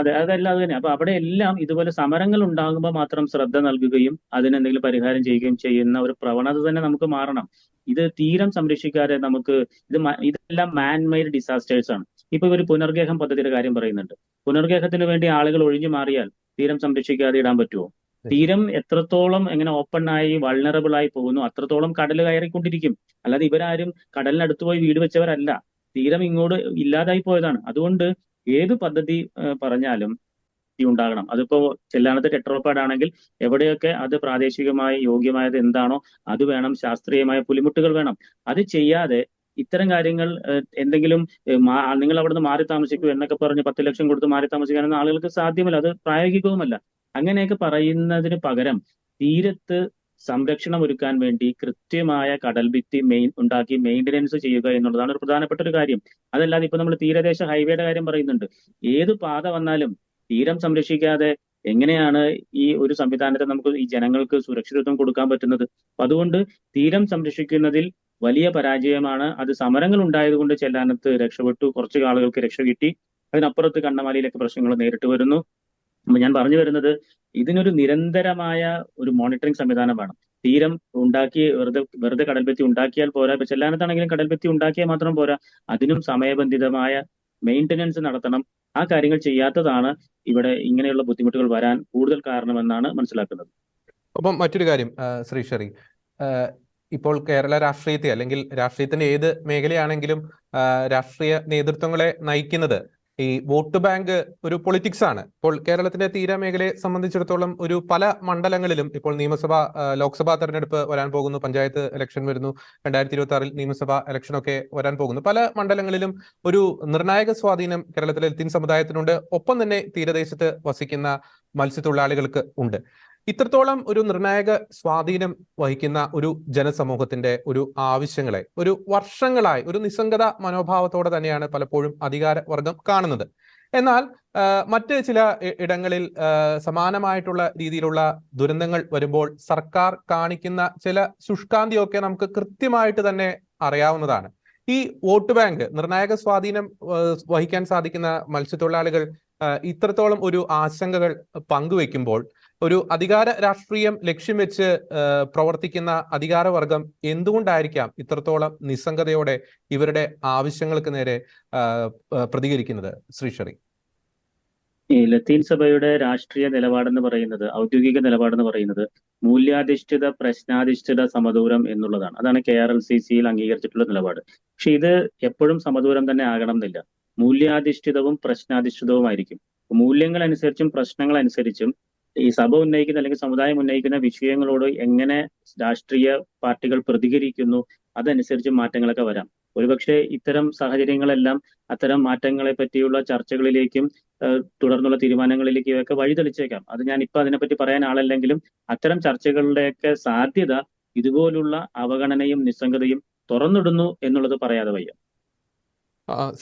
അതെല്ലാം അത് തന്നെ. അപ്പൊ അവിടെ എല്ലാം ഇതുപോലെ സമരങ്ങൾ ഉണ്ടാകുമ്പോൾ മാത്രം ശ്രദ്ധ നൽകുകയും അതിനെന്തെങ്കിലും പരിഹാരം ചെയ്യുകയും ചെയ്യുന്ന ഒരു പ്രവണത തന്നെ നമുക്ക് മാറണം. ഇത് തീരം സംരക്ഷിക്കാതെ നമുക്ക് ഇതെല്ലാം മാൻമെയ്ഡ് ഡിസാസ്റ്റേഴ്സ് ആണ്. ഇപ്പൊ ഒരു പുനർഗേഹം പദ്ധതിയുടെ കാര്യം പറയുന്നുണ്ട്. പുനർഗേഹത്തിന് വേണ്ടി ആളുകൾ ഒഴിഞ്ഞു മാറിയാൽ തീരം സംരക്ഷിക്കാതെ ഇടാൻ പറ്റുമോ? തീരം എത്രത്തോളം എങ്ങനെ ഓപ്പൺ ആയി വൾണറബിൾ ആയി പോകുന്നു അത്രത്തോളം കടൽ കയറിക്കൊണ്ടിരിക്കും. അല്ലാതെ ഇവരാരും കടലിനടുത്ത് പോയി വീട് വെച്ചവരല്ല. തീരം ഇങ്ങോട്ട് ഇല്ലാതായി പോയതാണ്. അതുകൊണ്ട് ഏത് പദ്ധതി പറഞ്ഞാലും ഉണ്ടാകണം. അതിപ്പോ ചെല്ലാനത്ത് ടെട്രോപാഡ് ആണെങ്കിൽ എവിടെയൊക്കെ അത് പ്രാദേശികമായി യോഗ്യമായത് എന്താണോ അത് വേണം. ശാസ്ത്രീയമായ പുലിമുട്ടുകൾ വേണം. അത് ചെയ്യാതെ ഇത്തരം കാര്യങ്ങൾ എന്തെങ്കിലും നിങ്ങൾ അവിടുന്ന് മാറി താമസിക്കൂ എന്നൊക്കെ പറഞ്ഞ് 10 ലക്ഷം കൊടുത്ത് മാറി താമസിക്കാനൊന്നും ആളുകൾക്ക് സാധ്യമല്ല. അത് പ്രായോഗികവുമല്ല. അങ്ങനെയൊക്കെ പറയുന്നതിന് പകരം തീരത്ത് സംരക്ഷണം ഒരുക്കാൻ വേണ്ടി കൃത്യമായ കടൽഭിത്തി ഉണ്ടാക്കി മെയിൻ്റനൻസ് ചെയ്യുക എന്നുള്ളതാണ് ഒരു പ്രധാനപ്പെട്ട ഒരു കാര്യം. അതല്ലാതെ ഇപ്പൊ നമ്മൾ തീരദേശ ഹൈവേയുടെ കാര്യം പറയുന്നുണ്ട്. ഏത് പാത വന്നാലും തീരം സംരക്ഷിക്കാതെ എങ്ങനെയാണ് ഈ ഒരു സംവിധാനത്തെ നമുക്ക് ഈ ജനങ്ങൾക്ക് സുരക്ഷിതത്വം കൊടുക്കാൻ പറ്റുന്നത്? അപ്പൊ അതുകൊണ്ട് തീരം സംരക്ഷിക്കുന്നതിൽ വലിയ പരാജയമാണ്. അത് സമരങ്ങൾ ഉണ്ടായതുകൊണ്ട് ചെല്ലാനത്ത് രക്ഷപ്പെട്ടു, കുറച്ച് ആളുകൾക്ക് രക്ഷ കിട്ടി. അതിനപ്പുറത്ത് കണ്ണമാലിയിലൊക്കെ പ്രശ്നങ്ങൾ നേരിട്ട് വരുന്നു. അപ്പൊ ഞാൻ പറഞ്ഞു വരുന്നത് ഇതിനൊരു നിരന്തരമായ ഒരു മോണിറ്ററിംഗ് സംവിധാനം വേണം. തീരം ഉണ്ടാക്കി വെറുതെ കടൽഭിത്തി ഉണ്ടാക്കിയാൽ പോരാ. ഇപ്പൊ ചെല്ലാനത്താണെങ്കിലും കടൽഭിത്തി ഉണ്ടാക്കിയാൽ മാത്രം പോരാ, അതിനും സമയബന്ധിതമായ മെയിൻ്റനൻസ് നടത്തണം. ആ കാര്യങ്ങൾ ചെയ്യാത്തതാണ് ഇവിടെ ഇങ്ങനെയുള്ള ബുദ്ധിമുട്ടുകൾ വരാൻ കൂടുതൽ കാരണമെന്നാണ് മനസ്സിലാക്കുന്നത്. അപ്പം മറ്റൊരു കാര്യം ശ്രീ, ഇപ്പോൾ കേരള രാഷ്ട്രീയത്തെ അല്ലെങ്കിൽ രാഷ്ട്രീയത്തിന്റെ ഏത് മേഖലയാണെങ്കിലും രാഷ്ട്രീയ നേതൃത്വങ്ങളെ നയിക്കുന്നത് ഈ വോട്ട് ബാങ്ക് ഒരു പൊളിറ്റിക്സ് ആണ്. ഇപ്പോൾ കേരളത്തിന്റെ തീരമേഖലയെ സംബന്ധിച്ചിടത്തോളം ഒരു പല മണ്ഡലങ്ങളിലും ഇപ്പോൾ ലോക്സഭാ തെരഞ്ഞെടുപ്പ് വരാൻ പോകുന്നു, പഞ്ചായത്ത് ഇലക്ഷൻ വരുന്നു, 2026 നിയമസഭാ ഇലക്ഷൻ ഒക്കെ വരാൻ പോകുന്നു. പല മണ്ഡലങ്ങളിലും ഒരു നിർണായക സ്വാധീനം കേരളത്തിലെ ലത്തീൻ സമുദായത്തിനുണ്ട്. ഒപ്പം തന്നെ തീരദേശത്ത് വസിക്കുന്ന മത്സ്യത്തൊഴിലാളികൾക്ക് ഉണ്ട്. ഇത്രത്തോളം ഒരു നിർണായക സ്വാധീനം വഹിക്കുന്ന ഒരു ജനസമൂഹത്തിന്റെ ഒരു ആവശ്യങ്ങളെ ഒരു വർഷങ്ങളായി ഒരു നിസ്സംഗത മനോഭാവത്തോടെ തന്നെയാണ് പലപ്പോഴും അധികാരവർഗം കാണുന്നത്. എന്നാൽ മറ്റ് ചില ഇടങ്ങളിൽ സമാനമായിട്ടുള്ള രീതിയിലുള്ള ദുരന്തങ്ങൾ വരുമ്പോൾ സർക്കാർ കാണിക്കുന്ന ചില ശുഷ്കാന്തിയൊക്കെ നമുക്ക് കൃത്യമായിട്ട് തന്നെ അറിയാവുന്നതാണ്. ഈ വോട്ട് ബാങ്ക് നിർണായക സ്വാധീനം വഹിക്കാൻ സാധിക്കുന്ന മത്സ്യത്തൊഴിലാളികൾ ഇത്രത്തോളം ഒരു ആശങ്കകൾ പങ്കുവെക്കുമ്പോൾ ഒരു അധികാര രാഷ്ട്രീയം ലക്ഷ്യം വെച്ച് പ്രവർത്തിക്കുന്ന അധികാരവർഗം എന്തുകൊണ്ടായിരിക്കാം ഇത്രത്തോളം നിസ്സംഗതയോടെ ഇവരുടെ ആവശ്യങ്ങൾക്ക് നേരെ പ്രതികരിക്കുന്നത്? ശ്രീ, ഈ ലത്തീൻ സഭയുടെ രാഷ്ട്രീയ നിലപാടെന്ന് പറയുന്നത്, ഔദ്യോഗിക നിലപാടെന്ന് പറയുന്നത് മൂല്യാധിഷ്ഠിത പ്രശ്നാധിഷ്ഠിത സമദൂരം എന്നുള്ളതാണ്. അതാണ് KRLCCയിൽ അംഗീകരിച്ചിട്ടുള്ള നിലപാട്. പക്ഷെ ഇത് എപ്പോഴും സമദൂരം തന്നെ ആകണം എന്നില്ല. മൂല്യാധിഷ്ഠിതവും പ്രശ്നാധിഷ്ഠിതവുമായിരിക്കും. മൂല്യങ്ങൾ അനുസരിച്ചും പ്രശ്നങ്ങൾ അനുസരിച്ചും ഈ സഭ ഉന്നയിക്കുന്ന അല്ലെങ്കിൽ സമുദായം ഉന്നയിക്കുന്ന വിഷയങ്ങളോട് എങ്ങനെ രാഷ്ട്രീയ പാർട്ടികൾ പ്രതികരിക്കുന്നു അതനുസരിച്ച് മാറ്റങ്ങളൊക്കെ വരാം. ഒരുപക്ഷെ ഇത്തരം സാഹചര്യങ്ങളെല്ലാം അത്തരം മാറ്റങ്ങളെ പറ്റിയുള്ള ചർച്ചകളിലേക്കും തുടർന്നുള്ള തീരുമാനങ്ങളിലേക്കും ഒക്കെ വഴിതെളിച്ചേക്കാം. അത് ഞാൻ ഇപ്പൊ അതിനെപ്പറ്റി പറയാൻ ആളല്ലെങ്കിലും അത്തരം ചർച്ചകളുടെയൊക്കെ സാധ്യത ഇതുപോലുള്ള അവഗണനയും നിസ്സംഗതയും തുറന്നിടുന്നു എന്നുള്ളത് പറയാതെ വയ്യ.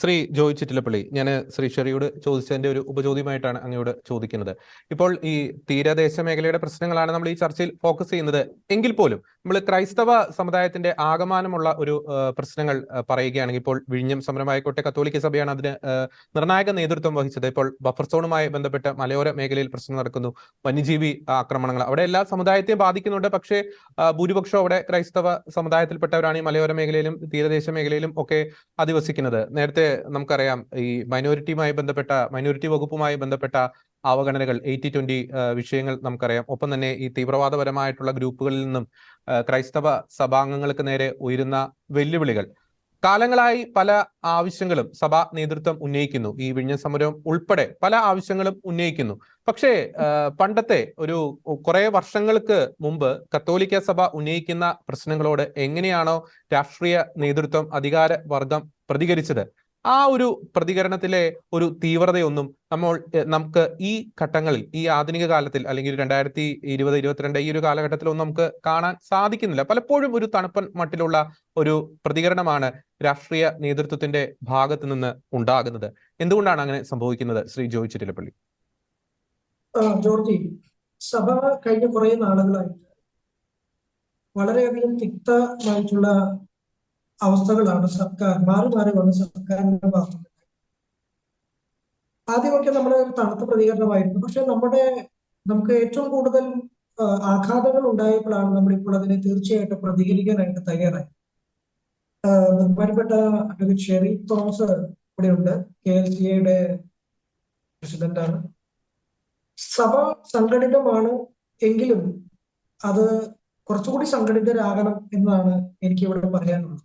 ശ്രീ ജോയ് ചിറ്റിലപ്പള്ളി, ഞാൻ ശ്രീ ഷെറിയോട് ചോദിച്ചതിന്റെ ഒരു ഉപചോദ്യമായിട്ടാണ് അങ്ങയോട് ചോദിക്കുന്നത്. ഇപ്പോൾ ഈ തീരദേശ മേഖലയുടെ പ്രശ്നങ്ങളാണ് നമ്മൾ ഈ ചർച്ചയിൽ ഫോക്കസ് ചെയ്യുന്നത് എങ്കിൽ പോലും നമ്മൾ ക്രൈസ്തവ സമുദായത്തിന്റെ ആകമാനമുള്ള ഒരു പ്രശ്നങ്ങൾ പറയുകയാണെങ്കിൽ, ഇപ്പോൾ വിഴിഞ്ഞം സമരമായിക്കോട്ടെ, കത്തോലിക്ക സഭയാണ് അതിന് നിർണായക നേതൃത്വം വഹിച്ചത്. ഇപ്പോൾ ബഫർ സോണുമായി ബന്ധപ്പെട്ട് മലയോര മേഖലയിൽ പ്രശ്നം നടക്കുന്നു, വന്യജീവി ആക്രമണങ്ങൾ, അവിടെ എല്ലാ സമുദായത്തെയും ബാധിക്കുന്നുണ്ട്. പക്ഷേ ഭൂരിപക്ഷം അവിടെ ക്രൈസ്തവ സമുദായത്തിൽപ്പെട്ടവരാണ് ഈ മലയോര മേഖലയിലും തീരദേശ മേഖലയിലും ഒക്കെ അധിവസിക്കുന്നത്. നേരത്തെ നമുക്കറിയാം ഈ മൈനോറിറ്റി വകുപ്പുമായി ബന്ധപ്പെട്ട അവഗണനകൾ, 80-20 വിഷയങ്ങൾ നമുക്കറിയാം. ഒപ്പം തന്നെ ഈ തീവ്രവാദപരമായിട്ടുള്ള ഗ്രൂപ്പുകളിൽ നിന്നും ക്രൈസ്തവ സഭാംഗങ്ങൾക്ക് നേരെ ഉയരുന്ന വെല്ലുവിളികൾ, കാലങ്ങളായി പല ആവശ്യങ്ങളും സഭാ നേതൃത്വം ഉന്നയിക്കുന്നു. ഈ വിഴിഞ്ഞം സമരം ഉൾപ്പെടെ പല ആവശ്യങ്ങളും ഉന്നയിക്കുന്നു. പക്ഷേ പണ്ടത്തെ ഒരു കുറെ വർഷങ്ങൾക്ക് മുമ്പ് കത്തോലിക്ക സഭ ഉന്നയിക്കുന്ന പ്രശ്നങ്ങളോട് എങ്ങനെയാണോ രാഷ്ട്രീയ നേതൃത്വം, അധികാര വർഗം പ്രതികരിച്ചത്, ആ ഒരു പ്രതികരണത്തിലെ ഒരു തീവ്രതയൊന്നും നമുക്ക് ഈ ഘട്ടങ്ങളിൽ, ഈ ആധുനിക കാലത്തിൽ, അല്ലെങ്കിൽ 2020-2022 ഈ ഒരു കാലഘട്ടത്തിലൊന്നും നമുക്ക് കാണാൻ സാധിക്കുന്നില്ല. പലപ്പോഴും ഒരു തണുപ്പൻ മട്ടിലുള്ള ഒരു പ്രതികരണമാണ് രാഷ്ട്രീയ നേതൃത്വത്തിന്റെ ഭാഗത്ത് നിന്ന് ഉണ്ടാകുന്നത്. എന്തുകൊണ്ടാണ് അങ്ങനെ സംഭവിക്കുന്നത്, ശ്രീ ജോയ് ചിറ്റിലപ്പള്ളി? ജോർജി, സഭ കഴിഞ്ഞ കുറെ നാളുകളായിട്ട് വളരെയധികം തിക്തമായിട്ടുള്ള അവസ്ഥകളാണ് മാറി മാറി വന്ന സർക്കാരിന്റെ ഭാഗത്ത്. ആദ്യമൊക്കെ നമ്മുടെ ഒരു തണുത്ത പ്രതികരണമായിരുന്നു. പക്ഷെ നമുക്ക് ഏറ്റവും കൂടുതൽ ആഘാതങ്ങൾ ഉണ്ടായപ്പോഴാണ് നമ്മളിപ്പോൾ അതിനെ തീർച്ചയായിട്ടും പ്രതികരിക്കാനായിട്ട് തയ്യാറായി. ബഹുമാനപ്പെട്ട അഡ്വക്കേറ്റ് ഷെറി തോമസ് ഇവിടെയുണ്ട്, KLCA പ്രസിഡന്റാണ്. സഭ സംഘടിതമാണ് എങ്കിലും അത് കുറച്ചുകൂടി സംഘടിതരാകണം എന്നാണ് എനിക്ക് ഇവിടെ പറയാനുള്ളത്.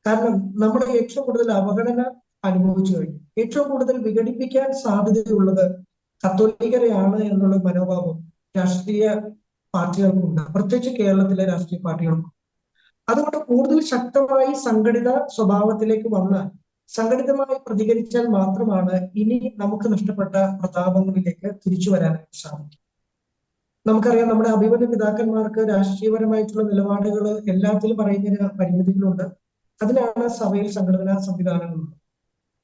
കാരണം നമ്മൾ ഏറ്റവും കൂടുതൽ അവഗണന അനുഭവിച്ചു കഴിഞ്ഞു. ഏറ്റവും കൂടുതൽ വിഘടിപ്പിക്കാൻ സാധ്യതയുള്ളത് കത്തോലിക്കരെയാണ് എന്നുള്ള മനോഭാവം രാഷ്ട്രീയ പാർട്ടികൾക്കുണ്ട്, പ്രത്യേകിച്ച് കേരളത്തിലെ രാഷ്ട്രീയ പാർട്ടികൾക്കും. അതുകൊണ്ട് കൂടുതൽ ശക്തമായി സംഘടിത സ്വഭാവത്തിലേക്ക് വന്നാൽ, സംഘടിതമായി പ്രതികരിച്ചാൽ മാത്രമാണ് ഇനി നമുക്ക് നഷ്ടപ്പെട്ട പ്രതാപങ്ങളിലേക്ക് തിരിച്ചു വരാനായിട്ട് സാധിക്കും. നമുക്കറിയാം, നമ്മുടെ അഭിമന്യ പിതാക്കന്മാർക്ക് രാഷ്ട്രീയപരമായിട്ടുള്ള നിലപാടുകൾ എല്ലാത്തിലും പറയുന്നതിന് പരിമിതികളുണ്ട്. അതിനാണ് സഭയിൽ സംഘടനാ സംവിധാനങ്ങളുണ്ട്.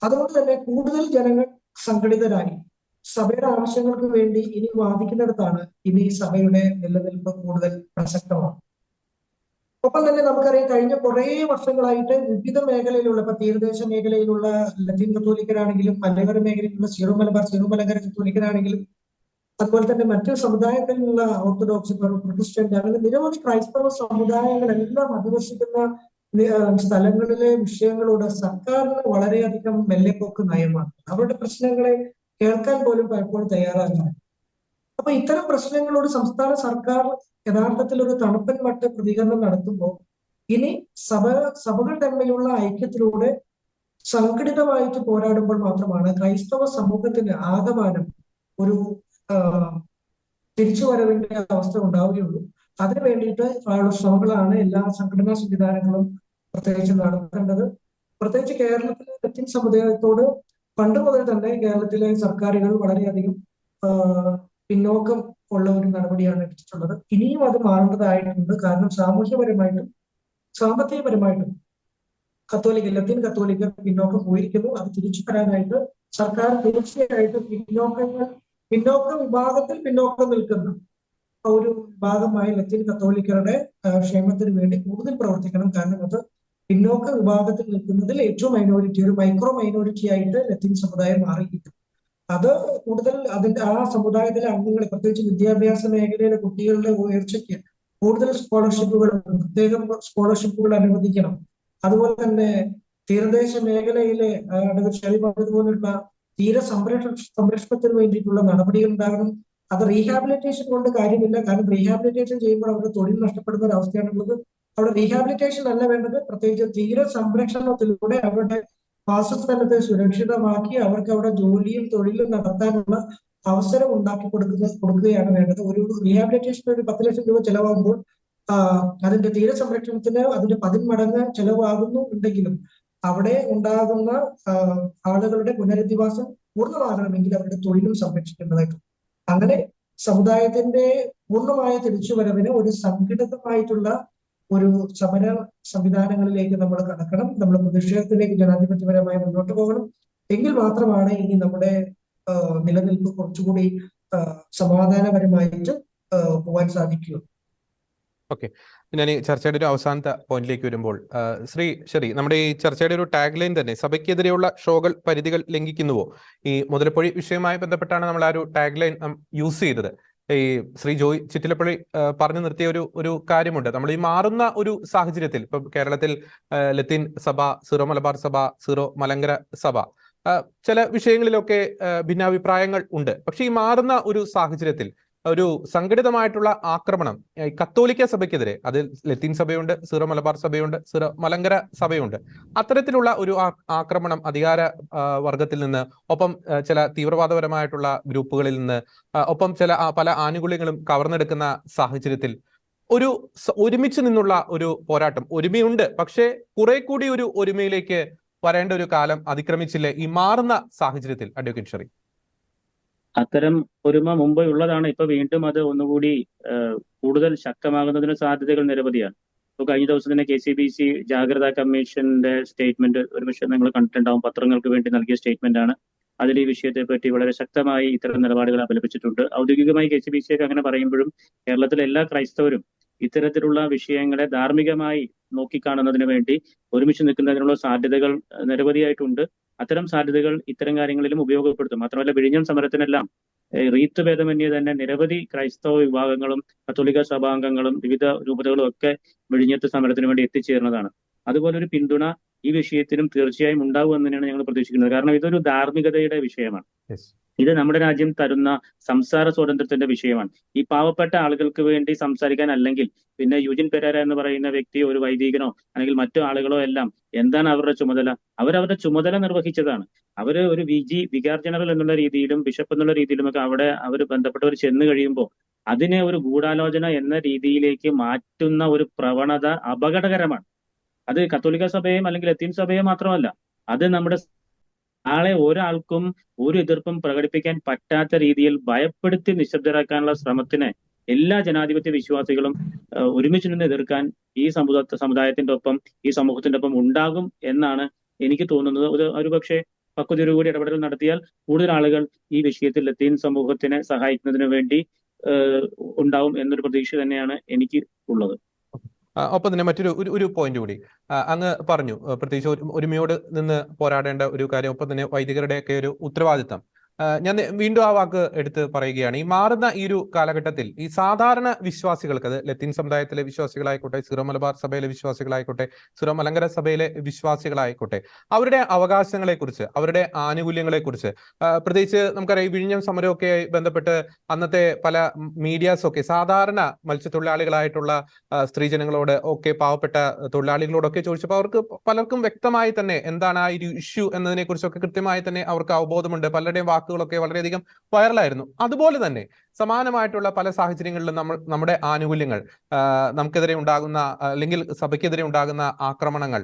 അതുകൊണ്ട് തന്നെ കൂടുതൽ ജനങ്ങൾ സംഘടിതരായി സഭയുടെ ആവശ്യങ്ങൾക്ക് വേണ്ടി ഇനി വാദിക്കുന്നിടത്താണ് ഇനി സഭയുടെ നിലനിൽപ്പ് കൂടുതൽ പ്രസക്തമാണ്. ഒപ്പം തന്നെ നമുക്കറിയാം, കഴിഞ്ഞ കുറെ വർഷങ്ങളായിട്ട് വിവിധ മേഖലയിലുള്ള, ഇപ്പൊ തീരദേശ മേഖലയിലുള്ള ലത്തീൻ കത്തോലിക്കരാണെങ്കിലും, മലയോര മേഖലയിലുള്ള സീറോ മലങ്കര കത്തോലിക്കരാണെങ്കിലും, അതുപോലെ തന്നെ മറ്റു സമുദായങ്ങളിലുള്ള ഓർത്തഡോക്സ്, പ്രൊട്ടസ്റ്റന്റ്, അങ്ങനെ നിരവധി ക്രൈസ്തവ സമുദായങ്ങളെല്ലാം അധിവസിക്കുന്ന സ്ഥലങ്ങളിലെ വിഷയങ്ങളോട് സർക്കാരിന് വളരെയധികം മെല്ലെപ്പോക്ക് നയമാണ്. അവരുടെ പ്രശ്നങ്ങളെ കേൾക്കാൻ പോലും പലപ്പോഴും തയ്യാറാകുന്നില്ല. അപ്പൊ ഇത്തരം പ്രശ്നങ്ങളോട് സംസ്ഥാന സർക്കാർ യഥാർത്ഥത്തിൽ ഒരു തണുപ്പൻ മട്ട് പ്രതികരണം നടത്തുമ്പോൾ ഇനി സഭകൾ തമ്മിലുള്ള ഐക്യത്തിലൂടെ സംഘടിതമായിട്ട് പോരാടുമ്പോൾ മാത്രമാണ് ക്രൈസ്തവ സമൂഹത്തിന് ആകമാനം ഒരു തിരിച്ചുവരവിന്റെ അവസ്ഥ ഉണ്ടാവുകയുള്ളൂ. അതിനു വേണ്ടിയിട്ട് ഉള്ള ശ്രമങ്ങളാണ് എല്ലാ സംഘടനാ സംവിധാനങ്ങളും പ്രത്യേകിച്ച് നടത്തേണ്ടത്. പ്രത്യേകിച്ച് കേരളത്തിലെ ലത്തീൻ സമുദായത്തോട് പണ്ട് മുതൽ തന്നെ കേരളത്തിലെ സർക്കാരുകൾ വളരെയധികം പിന്നോക്കം ഉള്ള ഒരു നടപടിയാണ് എടുത്തിട്ടുള്ളത്. ഇനിയും അത് മാറേണ്ടതായിട്ടുണ്ട്. കാരണം സാമൂഹ്യപരമായിട്ടും സാമ്പത്തികപരമായിട്ടും ലത്തീൻ കത്തോലിക്കർ പിന്നോക്കം പോയിരിക്കുന്നു. അത് തിരിച്ചു വരാനായിട്ട് സർക്കാർ തീർച്ചയായിട്ടും പിന്നോക്ക വിഭാഗത്തിൽ പിന്നോക്കം നിൽക്കുന്ന ഒരു ഭാഗമായി ലത്തീൻ കത്തോലിക്കരുടെ ക്ഷേമത്തിന് വേണ്ടി കൂടുതൽ പ്രവർത്തിക്കണം. കാരണം അത് പിന്നോക്ക വിഭാഗത്തിൽ നിൽക്കുന്നതിൽ ഏറ്റവും മൈനോറിറ്റി, ഒരു മൈക്രോ മൈനോറിറ്റി ആയിട്ട് ലത്തീൻ സമുദായം മാറിയിരിക്കും. അത് കൂടുതൽ ആ സമുദായത്തിലെ അംഗങ്ങളെ, പ്രത്യേകിച്ച് വിദ്യാഭ്യാസ മേഖലയിലെ കുട്ടികളുടെ ഉയർച്ചയ്ക്ക് കൂടുതൽ സ്കോളർഷിപ്പുകൾ, പ്രത്യേകം സ്കോളർഷിപ്പുകൾ അനുവദിക്കണം. അതുപോലെ തന്നെ തീരദേശ മേഖലയിലെ ചെറിയ പറഞ്ഞതുപോലുള്ള സംരക്ഷണത്തിന് വേണ്ടിയിട്ടുള്ള നടപടികൾ ഉണ്ടാകണം. അത് റീഹാബിലിറ്റേഷൻ കൊണ്ട് കാര്യമില്ല. കാരണം റീഹാബിലിറ്റേഷൻ ചെയ്യുമ്പോൾ അവരുടെ തൊഴിൽ നഷ്ടപ്പെടുന്ന ഒരു അവസ്ഥയാണുള്ളത്. അവിടെ റീഹാബിലിറ്റേഷൻ അല്ല വേണ്ടത്, പ്രത്യേകിച്ച് തീര സംരക്ഷണത്തിലൂടെ അവരുടെ വാസസ്ഥലത്തെ സുരക്ഷിതമാക്കി അവർക്ക് അവിടെ ജോലിയും തൊഴിലും നടത്താനുള്ള അവസരം ഉണ്ടാക്കി കൊടുക്കുകയാണ് വേണ്ടത്. ഒരു റീഹാബിലിറ്റേഷന് ഒരു 10 ലക്ഷം രൂപ ചെലവാകുമ്പോൾ അതിന്റെ തീരസംരക്ഷണത്തിന് അതിന്റെ 10 മടങ്ങ് ചെലവാകുന്നു ഉണ്ടെങ്കിലും അവിടെ ഉണ്ടാകുന്ന ആളുകളുടെ പുനരധിവാസം പൂർണ്ണമാകണമെങ്കിൽ അവരുടെ തൊഴിലും സംരക്ഷിക്കേണ്ടതായിട്ടുണ്ട്. അങ്ങനെ സമുദായത്തിന്റെ പൂർണ്ണമായ തിരിച്ചുവരവിന് ഒരു സംഘടിതമായിട്ടുള്ള ഒരു സമര സംവിധാനങ്ങളിലേക്ക് നമ്മൾ കടക്കണം. നമ്മൾ പ്രതിഷേധത്തിലേക്ക് ജനാധിപത്യപരമായി മുന്നോട്ട് പോകണം. എങ്കിൽ മാത്രമാണ് ഇനി നമ്മുടെ നിലനിൽപ്പ് കുറച്ചുകൂടി സമാധാനപരമായിട്ട് പോകാൻ സാധിക്കുക. ഓക്കെ, ഞാൻ ഈ ചർച്ചയുടെ ഒരു അവസാനത്തെ പോയിന്റിലേക്ക് വരുമ്പോൾ ശരി, നമ്മുടെ ഈ ചർച്ചയുടെ ഒരു ടാഗ് ലൈൻ തന്നെ സഭയ്ക്കെതിരെയുള്ള ഷോകൾ പരിധികൾ ലംഘിക്കുന്നുവോ? ഈ മുതലപ്പൊഴി വിഷയവുമായി ബന്ധപ്പെട്ടാണ് നമ്മൾ ആ ഒരു ടാഗ് ലൈൻ യൂസ് ചെയ്തത്. ഈ ശ്രീ ജോയ് ചിറ്റിലപ്പള്ളി പറഞ്ഞു നിർത്തിയ ഒരു കാര്യമുണ്ട്. നമ്മൾ ഈ മാറുന്ന ഒരു സാഹചര്യത്തിൽ ഇപ്പൊ കേരളത്തിൽ ലത്തീൻ സഭ, സീറോ മലബാർ സഭ, സീറോ മലങ്കര സഭ, ചില വിഷയങ്ങളിലൊക്കെ ഭിന്നാഭിപ്രായങ്ങൾ ഉണ്ട്. പക്ഷെ ഈ മാറുന്ന ഒരു സാഹചര്യത്തിൽ ഒരു സംഘടിതമായിട്ടുള്ള ആക്രമണം കത്തോലിക്ക സഭയ്ക്കെതിരെ, അതിൽ ലത്തീൻ സഭയുണ്ട്, സീറോ മലബാർ സഭയുണ്ട്, സീറോ മലങ്കര സഭയുണ്ട്, അത്തരത്തിലുള്ള ഒരു ആക്രമണം അധികാര വർഗത്തിൽ നിന്ന്, ഒപ്പം ചില തീവ്രവാദപരമായിട്ടുള്ള ഗ്രൂപ്പുകളിൽ നിന്ന്, ഒപ്പം പല ആനുകൂല്യങ്ങളും കവർന്നെടുക്കുന്ന സാഹചര്യത്തിൽ ഒരുമിച്ച് നിന്നുള്ള ഒരു പോരാട്ടം, ഒരുമയുണ്ട്, പക്ഷേ കുറെ കൂടി ഒരു ഒരുമയിലേക്ക് വരേണ്ട ഒരു കാലം അതിക്രമിച്ചില്ലേ ഈ മാറുന്ന സാഹചര്യത്തിൽ അഡ്വക്കേറ്റ് ഷെറി? അത്തരം ഒരുമ മുമ്പ് ഉള്ളതാണ്. ഇപ്പൊ വീണ്ടും അത് ഒന്നുകൂടി കൂടുതൽ ശക്തമാകുന്നതിന് സാധ്യതകൾ നിരവധിയാണ്. ഇപ്പൊ കഴിഞ്ഞ ദിവസം തന്നെ KCBC ജാഗ്രതാ കമ്മീഷന്റെ സ്റ്റേറ്റ്മെന്റ് ഒരുപക്ഷെ നിങ്ങൾ കണ്ടിട്ടുണ്ടാവും. പത്രങ്ങൾക്ക് വേണ്ടി നൽകിയ സ്റ്റേറ്റ്മെന്റ് ആണ്. അതിൽ ഈ വിഷയത്തെ പറ്റി വളരെ ശക്തമായി ഇത്തരം നിലപാടുകൾ അപലപിച്ചിട്ടുണ്ട്. ഔദ്യോഗികമായി KCBC ഒക്കെ അങ്ങനെ പറയുമ്പോഴും കേരളത്തിലെ എല്ലാ ക്രൈസ്തവരും ഇത്തരത്തിലുള്ള വിഷയങ്ങളെ ധാർമ്മികമായി നോക്കിക്കാണുന്നതിന് വേണ്ടി ഒരുമിച്ച് നിൽക്കുന്നതിനുള്ള സാധ്യതകൾ നിരവധിയായിട്ടുണ്ട്. അത്തരം സാധ്യതകൾ ഇത്തരം കാര്യങ്ങളിലും ഉപയോഗപ്പെടുത്തും. മാത്രമല്ല, വിഴിഞ്ഞം സമരത്തിനെല്ലാം റീത്ത് ഭേദമന്യേ തന്നെ നിരവധി ക്രൈസ്തവ വിഭാഗങ്ങളും കത്തോലിക്ക സഭാംഗങ്ങളും വിവിധ രൂപതകളും ഒക്കെ വിഴിഞ്ഞത്ത് സമരത്തിന് വേണ്ടി എത്തിച്ചേർന്നതാണ്. അതുപോലെ ഒരു പിന്തുണ ഈ വിഷയത്തിലും തീർച്ചയായും ഉണ്ടാവുമെന്ന് തന്നെയാണ് ഞങ്ങൾ പ്രതീക്ഷിക്കുന്നത്. കാരണം ഇതൊരു ധാർമ്മികതയുടെ വിഷയമാണ്. ഇത് നമ്മുടെ രാജ്യം തരുന്ന സംസാര സ്വാതന്ത്ര്യത്തിന്റെ വിഷയമാണ്. ഈ പാവപ്പെട്ട ആളുകൾക്ക് വേണ്ടി സംസാരിക്കാൻ, അല്ലെങ്കിൽ പിന്നെ യൂജിൻ പെരേര എന്ന് പറയുന്ന വ്യക്തി ഒരു വൈദികനോ അല്ലെങ്കിൽ മറ്റു ആളുകളോ എല്ലാം എന്താണ് അവരുടെ ചുമതല? അവരവരുടെ ചുമതല നിർവഹിച്ചതാണ്. അവര് ഒരു വികാർ ജനറൽ എന്നുള്ള രീതിയിലും ബിഷപ്പ് എന്നുള്ള രീതിയിലുമൊക്കെ അവിടെ അവർ ബന്ധപ്പെട്ടവർ ചെന്ന് കഴിയുമ്പോൾ അതിനെ ഒരു ഗൂഢാലോചന എന്ന രീതിയിലേക്ക് മാറ്റുന്ന ഒരു പ്രവണത അപകടകരമാണ്. അത് കത്തോലിക്ക സഭയും അല്ലെങ്കിൽ ലത്തീൻ സഭയും മാത്രമല്ല, അത് നമ്മുടെ ആളെ ഒരാൾക്കും ഒരു എതിർപ്പും പ്രകടിപ്പിക്കാൻ പറ്റാത്ത രീതിയിൽ ഭയപ്പെടുത്തി നിശബ്ദരാക്കാനുള്ള ശ്രമത്തിന് എല്ലാ ജനാധിപത്യ വിശ്വാസികളും ഒരുമിച്ച് നിന്ന് എതിർക്കാൻ ഈ സമുദായത്തിന്റെ ഒപ്പം, ഈ സമൂഹത്തിന്റെ ഒപ്പം ഉണ്ടാകും എന്നാണ് എനിക്ക് തോന്നുന്നത്. ഒരു പക്ഷേ പക്വതയോടുകൂടി ഇടപെടൽ നടത്തിയാൽ കൂടുതൽ ആളുകൾ ഈ വിഷയത്തിൽ ലത്തീൻ സമൂഹത്തിനെ സഹായിക്കുന്നതിന് വേണ്ടി ഉണ്ടാവും എന്നൊരു പ്രതീക്ഷ തന്നെയാണ് എനിക്ക് ഉള്ളത്. ഒപ്പം തന്നെ മറ്റൊരു പോയിന്റ് കൂടി അങ്ങ് പറഞ്ഞു, പ്രത്യേകിച്ച് ഒരുമയോട് നിന്ന് പോരാടേണ്ട ഒരു കാര്യം, ഒപ്പം തന്നെ വൈദികരുടെയൊക്കെ ഒരു ഉത്തരവാദിത്തം. ഞാൻ വീണ്ടും ആ വാക്ക് എടുത്ത് പറയുകയാണ്. ഈ മാറുന്ന ഈ ഒരു കാലഘട്ടത്തിൽ ഈ സാധാരണ വിശ്വാസികൾക്ക്, അത് ലത്തീൻ സമുദായത്തിലെ വിശ്വാസികളായിക്കോട്ടെ, സീറോ മലബാർ സഭയിലെ വിശ്വാസികളായിക്കോട്ടെ, സീറോ മലങ്കര സഭയിലെ വിശ്വാസികളായിക്കോട്ടെ, അവരുടെ അവകാശങ്ങളെ കുറിച്ച്, അവരുടെ ആനുകൂല്യങ്ങളെ കുറിച്ച്, പ്രത്യേകിച്ച് നമുക്കറിയാം വിഴിഞ്ഞം സമരമൊക്കെ ബന്ധപ്പെട്ട് അന്നത്തെ പല മീഡിയാസൊക്കെ സാധാരണ മത്സ്യത്തൊഴിലാളികളായിട്ടുള്ള സ്ത്രീജനങ്ങളോട് ഒക്കെ, പാവപ്പെട്ട തൊഴിലാളികളോടൊക്കെ ചോദിച്ചപ്പോൾ അവർക്ക് പലർക്കും വ്യക്തമായി തന്നെ എന്താണ് ആ ഒരു ഇഷ്യൂ എന്നതിനെ കുറിച്ചൊക്കെ കൃത്യമായി തന്നെ അവർക്ക് അവബോധമുണ്ട്. പലരുടെയും വാക്കുകളൊക്കെ വളരെയധികം വൈറലായിരുന്നു. അതുപോലെ തന്നെ സമാനമായിട്ടുള്ള പല സാഹചര്യങ്ങളിലും നമ്മുടെ ആനുകൂല്യങ്ങൾ, നമുക്കെതിരെ ഉണ്ടാകുന്ന അല്ലെങ്കിൽ സഭയ്ക്കെതിരെ ഉണ്ടാകുന്ന ആക്രമണങ്ങൾ,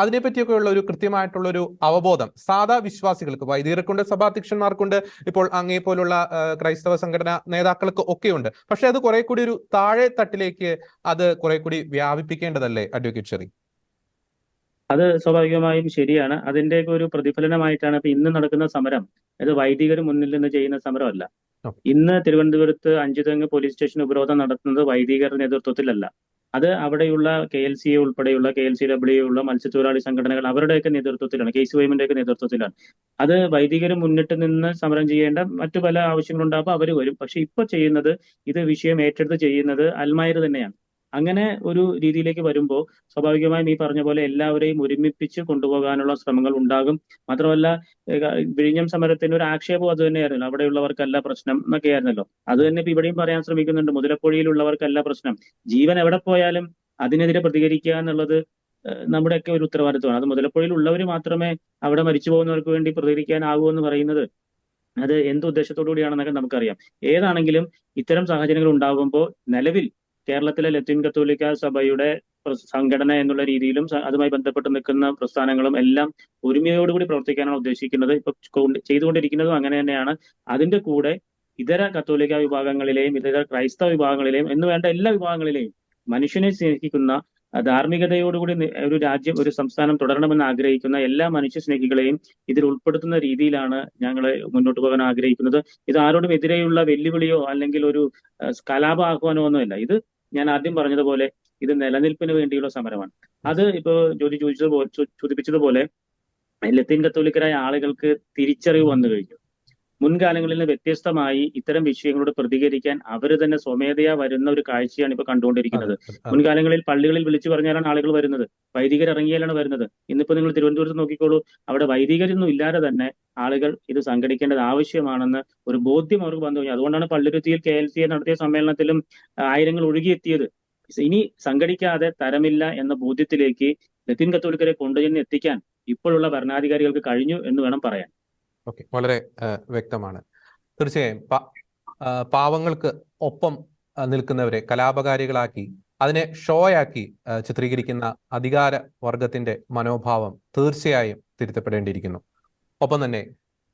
അതിനെപ്പറ്റിയൊക്കെയുള്ള ഒരു കൃത്യമായിട്ടുള്ള ഒരു അവബോധം സാധാ വിശ്വാസികൾക്ക്, വൈദികർക്കുണ്ട്, സഭാധ്യക്ഷന്മാർക്കുണ്ട്, ഇപ്പോൾ അങ്ങേ പോലുള്ള ക്രൈസ്തവ സംഘടനാ നേതാക്കൾക്ക് ഒക്കെയുണ്ട്. പക്ഷെ അത് കുറെ കൂടി ഒരു താഴെ തട്ടിലേക്ക് അത് കുറെ കൂടി വ്യാപിപ്പിക്കേണ്ടതല്ലേ അഡ്വക്കേറ്റ് ഷെറി? അത് സ്വാഭാവികമായും ശരിയാണ്. അതിന്റെയൊക്കെ ഒരു പ്രതിഫലനമായിട്ടാണ് ഇപ്പൊ ഇന്ന് നടക്കുന്ന സമരം. അത് വൈദികർ മുന്നിൽ നിന്ന് ചെയ്യുന്ന സമരമല്ല. ഇന്ന് തിരുവനന്തപുരത്ത് അഞ്ചുതെങ്ങ് പോലീസ് സ്റ്റേഷൻ ഉപരോധം നടത്തുന്നത് വൈദികരുടെ നേതൃത്വത്തിലല്ല. അത് അവിടെയുള്ള KLCA ഉൾപ്പെടെയുള്ള KLCW ഉള്ള മത്സ്യത്തൊഴിലാളി സംഘടനകൾ അവരുടെയൊക്കെ നേതൃത്വത്തിലാണ്, KCYM-ന്റെ ഒക്കെ നേതൃത്വത്തിലാണ്. അത് വൈദികർ മുന്നിട്ട് നിന്ന് സമരം ചെയ്യേണ്ട മറ്റു പല ആവശ്യങ്ങളുണ്ടാകുമ്പോൾ അവർ വരും. പക്ഷെ ഇപ്പൊ ചെയ്യുന്നത്, ഇത് വിഷയം ഏറ്റെടുത്ത് ചെയ്യുന്നത് അൽമായർ തന്നെയാണ്. അങ്ങനെ ഒരു രീതിയിലേക്ക് വരുമ്പോൾ സ്വാഭാവികമായും ഈ പറഞ്ഞ പോലെ എല്ലാവരെയും ഒരുമിപ്പിച്ച് കൊണ്ടുപോകാനുള്ള ശ്രമങ്ങൾ ഉണ്ടാകും. മാത്രമല്ല, വിഴിഞ്ഞം സമരത്തിന്റെ ഒരു ആക്ഷേപം അത് തന്നെയായിരുന്നല്ലോ, അവിടെയുള്ളവർക്കല്ല പ്രശ്നം എന്നൊക്കെയായിരുന്നല്ലോ. അത് തന്നെ ഇപ്പൊ ഇവിടെയും പറയാൻ ശ്രമിക്കുന്നുണ്ട്. മുതലപ്പൊഴിയിലുള്ളവർക്കല്ല പ്രശ്നം, ജീവൻ എവിടെ പോയാലും അതിനെതിരെ പ്രതികരിക്കുക എന്നുള്ളത് നമ്മുടെയൊക്കെ ഒരു ഉത്തരവാദിത്വമാണ്. അത് മുതലപ്പൊഴിയിൽ ഉള്ളവർ മാത്രമേ അവിടെ മരിച്ചു പോകുന്നവർക്ക് വേണ്ടി പ്രതികരിക്കാനാകൂ എന്ന് പറയുന്നത് അത് എന്ത് ഉദ്ദേശത്തോടു കൂടിയാണെന്നൊക്കെ നമുക്കറിയാം. ഏതാണെങ്കിലും ഇത്തരം സാഹചര്യങ്ങൾ ഉണ്ടാകുമ്പോൾ നിലവിൽ കേരളത്തിലെ ലത്തീൻ കത്തോലിക്ക സഭയുടെ സംഘടന എന്നുള്ള രീതിയിലും അതുമായി ബന്ധപ്പെട്ട് നിൽക്കുന്ന പ്രസ്ഥാനങ്ങളും എല്ലാം ഒരുമയോടുകൂടി പ്രവർത്തിക്കാനാണ് ഉദ്ദേശിക്കുന്നത്. ഇപ്പൊ ചെയ്തുകൊണ്ടിരിക്കുന്നതും അങ്ങനെ തന്നെയാണ്. അതിന്റെ കൂടെ ഇതര കത്തോലിക്ക വിഭാഗങ്ങളിലെയും ഇതര ക്രൈസ്തവ വിഭാഗങ്ങളിലെയും എന്ന് വേണ്ട എല്ലാ വിഭാഗങ്ങളിലെയും മനുഷ്യനെ സ്നേഹിക്കുന്ന ധാർമ്മികതയോടുകൂടി ഒരു രാജ്യം, ഒരു സംസ്ഥാനം തുടരണമെന്ന് ആഗ്രഹിക്കുന്ന എല്ലാ മനുഷ്യസ്നേഹികളെയും ഇതിൽ ഉൾപ്പെടുത്തുന്ന രീതിയിലാണ് ഞങ്ങൾ മുന്നോട്ട് പോകാൻ ആഗ്രഹിക്കുന്നത്. ഇത് ആരോടും എതിരെയുള്ള വെല്ലുവിളിയോ അല്ലെങ്കിൽ ഒരു കലാപ ആഹ്വാനമോ ഒന്നുമല്ല. ഇത് ഞാൻ ആദ്യം പറഞ്ഞതുപോലെ ഇത് നിലനിൽപ്പിന് വേണ്ടിയുള്ള സമരമാണ്. അത് ഇപ്പോ സൂചിപ്പിച്ചതുപോലെ ലത്തീൻ കത്തോലിക്കരായ ആളുകൾക്ക് തിരിച്ചറിവ് വന്നു കഴിഞ്ഞു. മുൻകാലങ്ങളിൽ നിന്ന് വ്യത്യസ്തമായി ഇത്തരം വിഷയങ്ങളോട് പ്രതികരിക്കാൻ അവർ തന്നെ സ്വമേധയാ വരുന്ന ഒരു കാഴ്ചയാണ് ഇപ്പൊ കണ്ടുകൊണ്ടിരിക്കുന്നത്. മുൻകാലങ്ങളിൽ പള്ളികളിൽ വിളിച്ചു പറഞ്ഞാലാണ് ആളുകൾ വരുന്നത്, വൈദികർ ഇറങ്ങിയാലാണ് വരുന്നത്. ഇന്നിപ്പോ നിങ്ങൾ തിരുവനന്തപുരത്ത് നോക്കിക്കോളൂ, അവിടെ വൈദികരൊന്നും ഇല്ലാതെ തന്നെ ആളുകൾ ഇത് സംഘടിക്കേണ്ടത് ആവശ്യമാണെന്ന് ഒരു ബോധ്യം അവർക്ക് വന്നു കഴിഞ്ഞു. അതുകൊണ്ടാണ് പള്ളുരുത്തിയിൽ KLCA നടത്തിയ സമ്മേളനത്തിലും ആയിരങ്ങൾ ഒഴുകിയെത്തിയത്. ഇനി സംഘടിക്കാതെ തരമില്ല എന്ന ബോധ്യത്തിലേക്ക് ലത്തീൻ കത്തോലിക്കരെ കൊണ്ടുചെന്ന് എത്തിക്കാൻ ഇപ്പോഴുള്ള ഭരണാധികാരികൾക്ക് കഴിഞ്ഞു എന്ന് വേണം പറയാൻ. ഓക്കെ, വളരെ വ്യക്തമാണ്. തീർച്ചയായും പാവങ്ങൾക്ക് ഒപ്പം നിൽക്കുന്നവരെ കലാപകാരികളാക്കി അതിനെ ഷോയാക്കി ചിത്രീകരിക്കുന്ന അധികാര വർഗത്തിന്റെ മനോഭാവം തീർച്ചയായും തിരുത്തപ്പെടേണ്ടിയിരിക്കുന്നു. ഒപ്പം തന്നെ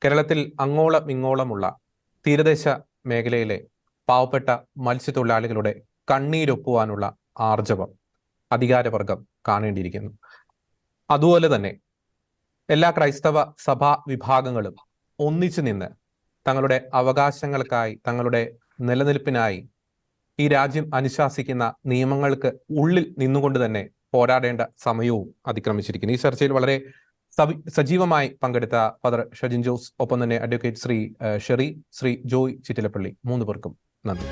കേരളത്തിൽ അങ്ങോളം ഇങ്ങോളമുള്ള തീരദേശ മേഖലയിലെ പാവപ്പെട്ട മത്സ്യത്തൊഴിലാളികളുടെ കണ്ണീരൊപ്പുവാനുള്ള ആർജവം അധികാരവർഗം കാണേണ്ടിയിരിക്കുന്നു. അതുപോലെ തന്നെ എല്ലാ ക്രൈസ്തവ സഭാ വിഭാഗങ്ങളും ഒന്നിച്ചു നിന്ന് തങ്ങളുടെ അവകാശങ്ങൾക്കായി, തങ്ങളുടെ നിലനിൽപ്പിനായി ഈ രാജ്യം അനുശാസിക്കുന്ന നിയമങ്ങൾക്ക് ഉള്ളിൽ നിന്നുകൊണ്ട് തന്നെ പോരാടേണ്ട സമയവും അതിക്രമിച്ചിരിക്കുന്നു. ഈ ചർച്ചയിൽ വളരെ സജീവമായി പങ്കെടുത്ത ഫാദർ ഷജിൻ ജോസ്, ഒപ്പം തന്നെ അഡ്വക്കേറ്റ് ശ്രീ ഷെറി, ശ്രീ ജോയ് ചിറ്റിലപ്പള്ളി, 3 പേർക്കും നന്ദി.